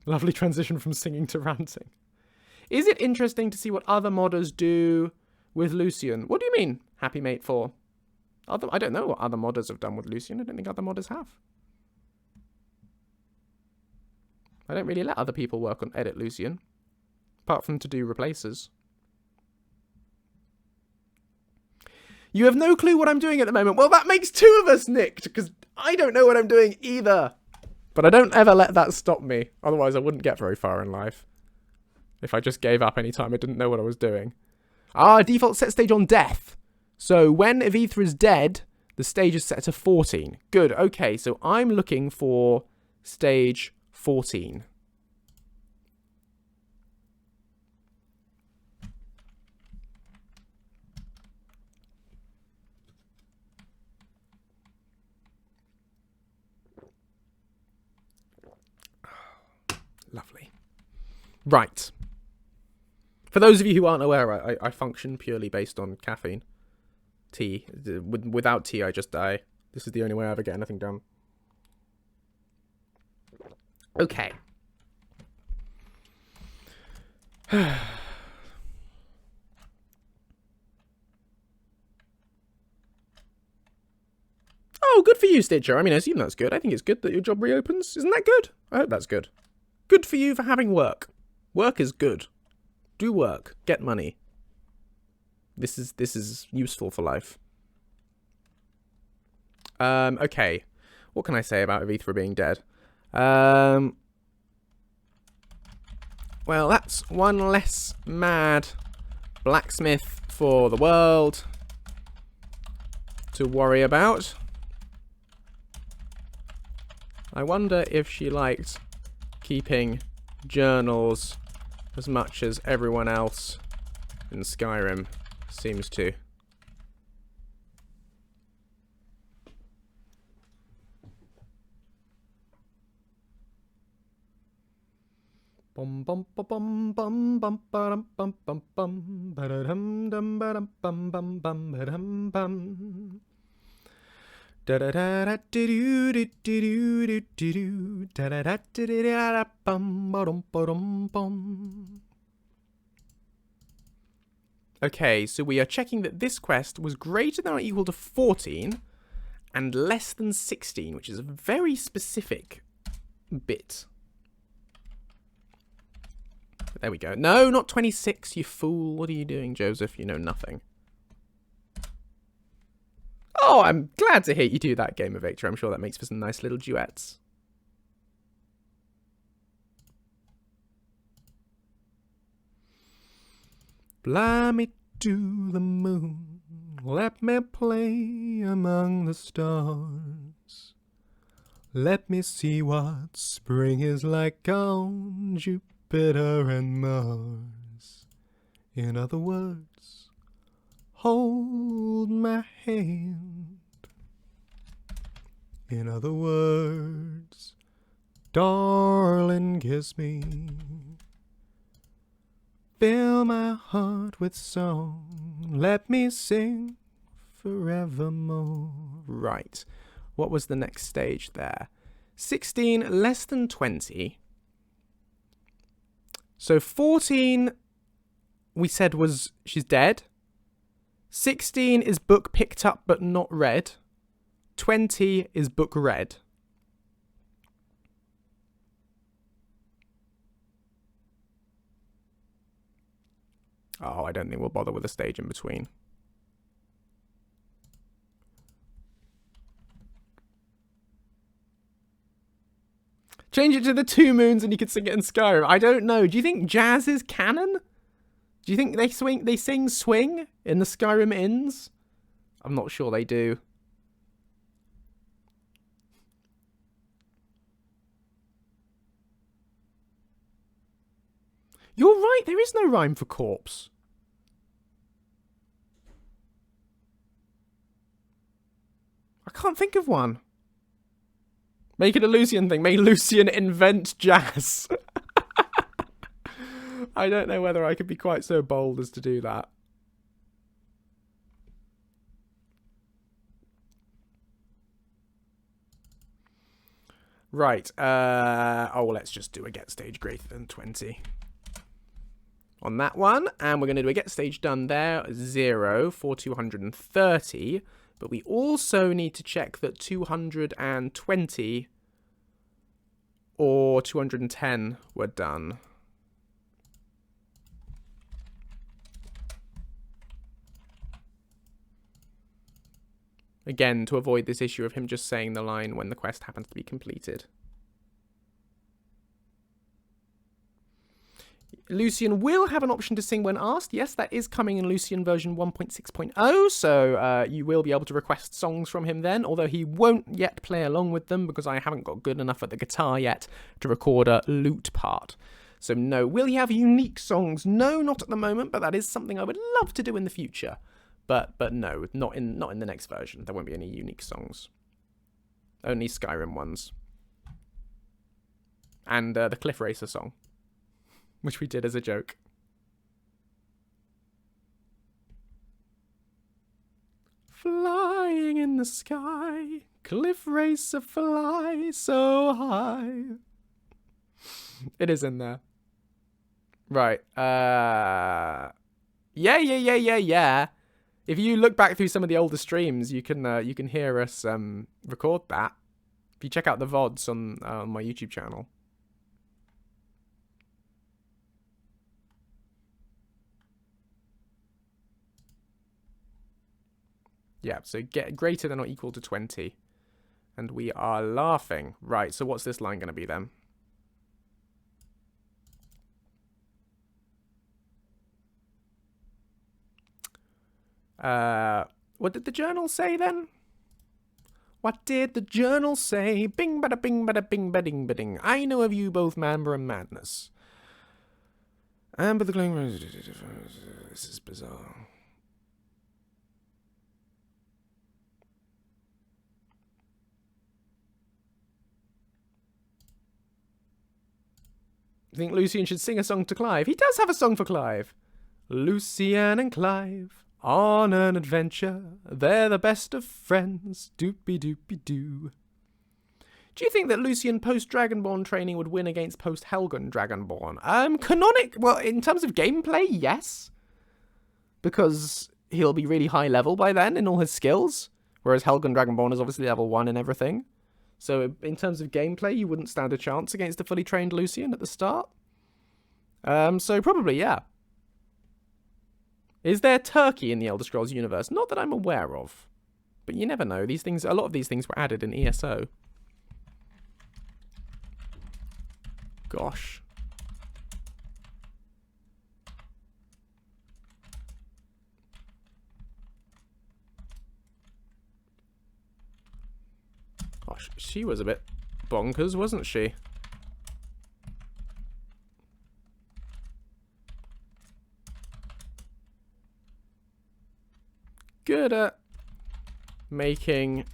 Lovely transition from singing to ranting. Is it interesting to see what other modders do with Lucien? What do you mean, Happy Mate 4? I don't know what other modders have done with Lucien. I don't think other modders have. I don't really let other people work on Edit Lucien. Apart from to do replaces. You have no clue what I'm doing at the moment. Well, that makes two of us, Nick, because I don't know what I'm doing either. But I don't ever let that stop me. Otherwise, I wouldn't get very far in life. If I just gave up any time I didn't know what I was doing. Default set stage on death. So when Evithra is dead, the stage is set to 14. Good, okay, so I'm looking for stage 14. Lovely. Right. For those of you who aren't aware, I function purely based on caffeine. Tea. Without tea, I just die. This is the only way I ever get anything done. Okay. Oh, good for you, Stitcher. I mean, I assume that's good. I think it's good that your job reopens. Isn't that good? I hope that's good. Good for you for having work. Work is good. Do work. Get money. This is useful for life. Okay. What can I say about Evithra being dead? Well, that's one less mad blacksmith for the world to worry about. I wonder if she liked keeping journals as much as everyone else in Skyrim seems to. Bum bum bum bum bum bum bum bum bum ba-da-dum dum ba-dum bum bum bum ba-dum bum. Da da da da do do do do do da da da da da bum bum bum bum. Okay, so we are checking that this quest was greater than or equal to 14 and less than 16, which is a very specific bit. There we go. No, not 26, you fool. What are you doing, Joseph? You know nothing. Oh, I'm glad to hear you do that, Game of Victor. I'm sure that makes for some nice little duets. Fly me to the moon, let me play among the stars. Let me see what spring is like on Jupiter and Mars. In other words, hold my hand. In other words, darling, kiss me. Fill my heart with song. Let me sing forevermore. Right. What was the next stage there? 16, less than 20. So 14, we said was she's dead. 16 is book picked up but not read. 20 is book read. Oh, I don't think we'll bother with a stage in between. Change it to the 2 moons and you can sing it in Skyrim. I don't know. Do you think jazz is canon? Do you think they sing swing in the Skyrim inns? I'm not sure they do. You're right, there is no rhyme for corpse. I can't think of one. Make it a Lucien thing. Make Lucien invent jazz. I don't know whether I could be quite so bold as to do that. Right. Oh, let's just do a get stage greater than 20. On that one. And we're going to do a get stage done there. 0 for 230. But we also need to check that 220 or 210 were done. Again, to avoid this issue of him just saying the line when the quest happens to be completed. Lucien will have an option to sing when asked. Yes, that is coming in Lucien version 1.6.0, so you will be able to request songs from him then, although he won't yet play along with them because I haven't got good enough at the guitar yet to record a lute part. So no. Will he have unique songs? No, not at the moment, but that is something I would love to do in the future. But no, not in the next version. There won't be any unique songs. Only Skyrim ones. And the Cliff Racer song, which we did as a joke. Flying in the sky, Cliff Racer fly so high. It is in there. Right. Yeah. If you look back through some of the older streams, you can hear us record that. If you check out the VODs on my YouTube channel. Yeah, so get greater than or equal to 20. And we are laughing. Right, so what's this line going to be then? What did the journal say then? What did the journal say? Bing bada bing bada bing bading bading. I know of you both, Mamber and Madness. Amber the glowing rose. This is bizarre. I think Lucien should sing a song to Clive. He does have a song for Clive. Lucien and Clive on an adventure. They're the best of friends. Doopy doopy doo. Do you think that Lucien post-Dragonborn training would win against post-Helgen Dragonborn? Canonic. Well, in terms of gameplay, yes. Because he'll be really high level by then in all his skills. Whereas Helgen Dragonborn is obviously level 1 in everything. So in terms of gameplay, you wouldn't stand a chance against a fully trained Lucien at the start. So probably, yeah. Is there Turkey in the Elder Scrolls universe? Not that I'm aware of. But you never know. These things, a lot of these things were added in ESO. Gosh. Gosh, she was a bit bonkers, wasn't she? Good at making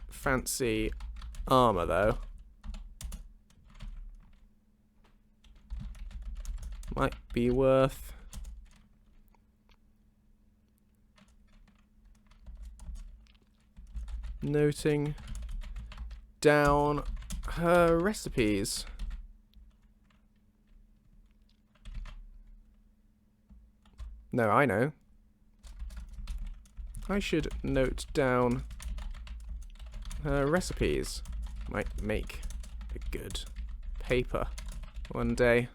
fancy armor, though. Might be worth noting down her recipes. No, I know. I should note down her recipes. Might make a good paper one day.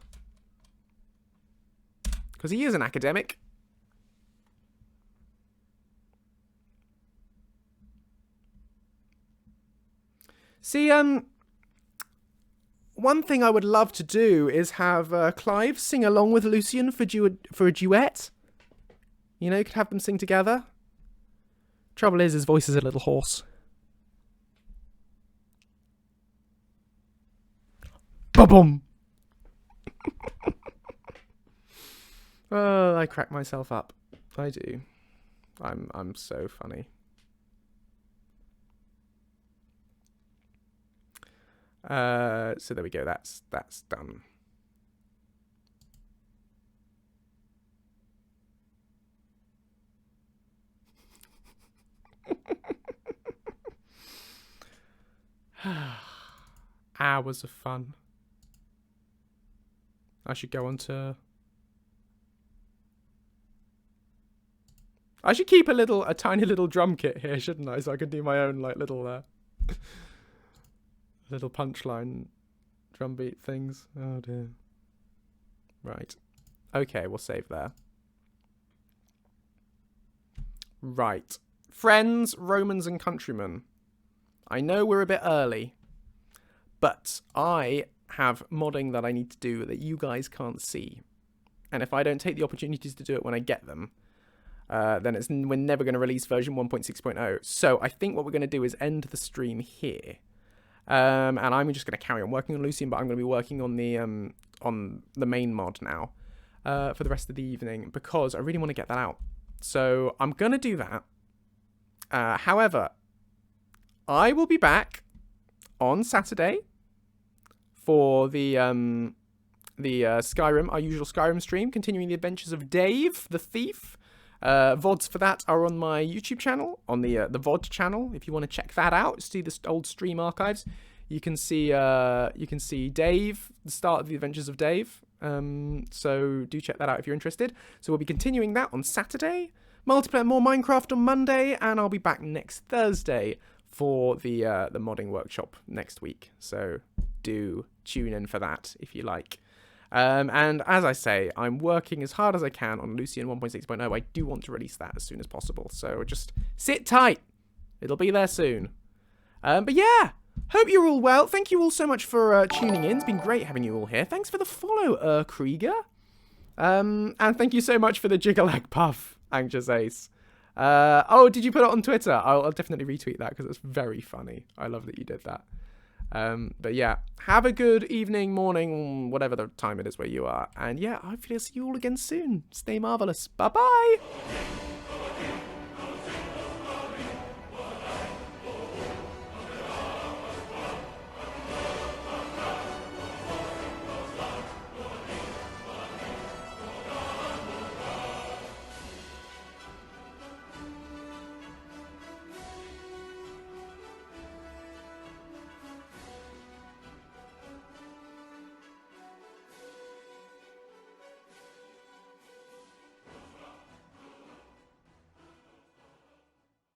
Because he is an academic. See, one thing I would love to do is have Clive sing along with Lucien for a duet. You know, you could have them sing together. Trouble is, his voice is a little hoarse. Ba-boom! Oh, I crack myself up. I do. I'm so funny. So there we go. That's done. Hours of fun. I should go on to... I should keep a tiny little drum kit here, shouldn't I? So I could do my own like little little punchline drum beat things. Oh dear. Right. Okay, we'll save there. Right. Friends, Romans and countrymen. I know we're a bit early, but I have modding that I need to do that you guys can't see. And if I don't take the opportunities to do it when I get them, then we're never going to release version 1.6.0. So I think what we're going to do is end the stream here. And I'm just going to carry on working on Lucien, but I'm going to be working on the main mod now for the rest of the evening because I really want to get that out. So I'm going to do that. However, I will be back on Saturday for the Skyrim, our usual Skyrim stream, continuing the adventures of Dave, the thief. VODs for that are on my YouTube channel, on the VOD channel. If you want to check that out, see the old stream archives. You can see Dave, the start of the adventures of Dave. So do check that out if you're interested. So we'll be continuing that on Saturday. Multiplayer, more Minecraft on Monday, and I'll be back next Thursday for the modding workshop next week. So do tune in for that if you like. And as I say, I'm working as hard as I can on Lucien 1.6.0. I do want to release that as soon as possible. So just sit tight. It'll be there soon. But yeah, hope you're all well. Thank you all so much for tuning in. It's been great having you all here. Thanks for the follow, Krieger. And thank you so much for the jiggle egg puff, Anxious Ace. Oh, did you put it on Twitter? I'll definitely retweet that because it's very funny. I love that you did that. But yeah, have a good evening, morning, whatever the time it is where you are. And yeah, hopefully I'll see you all again soon. Stay marvelous. Bye-bye.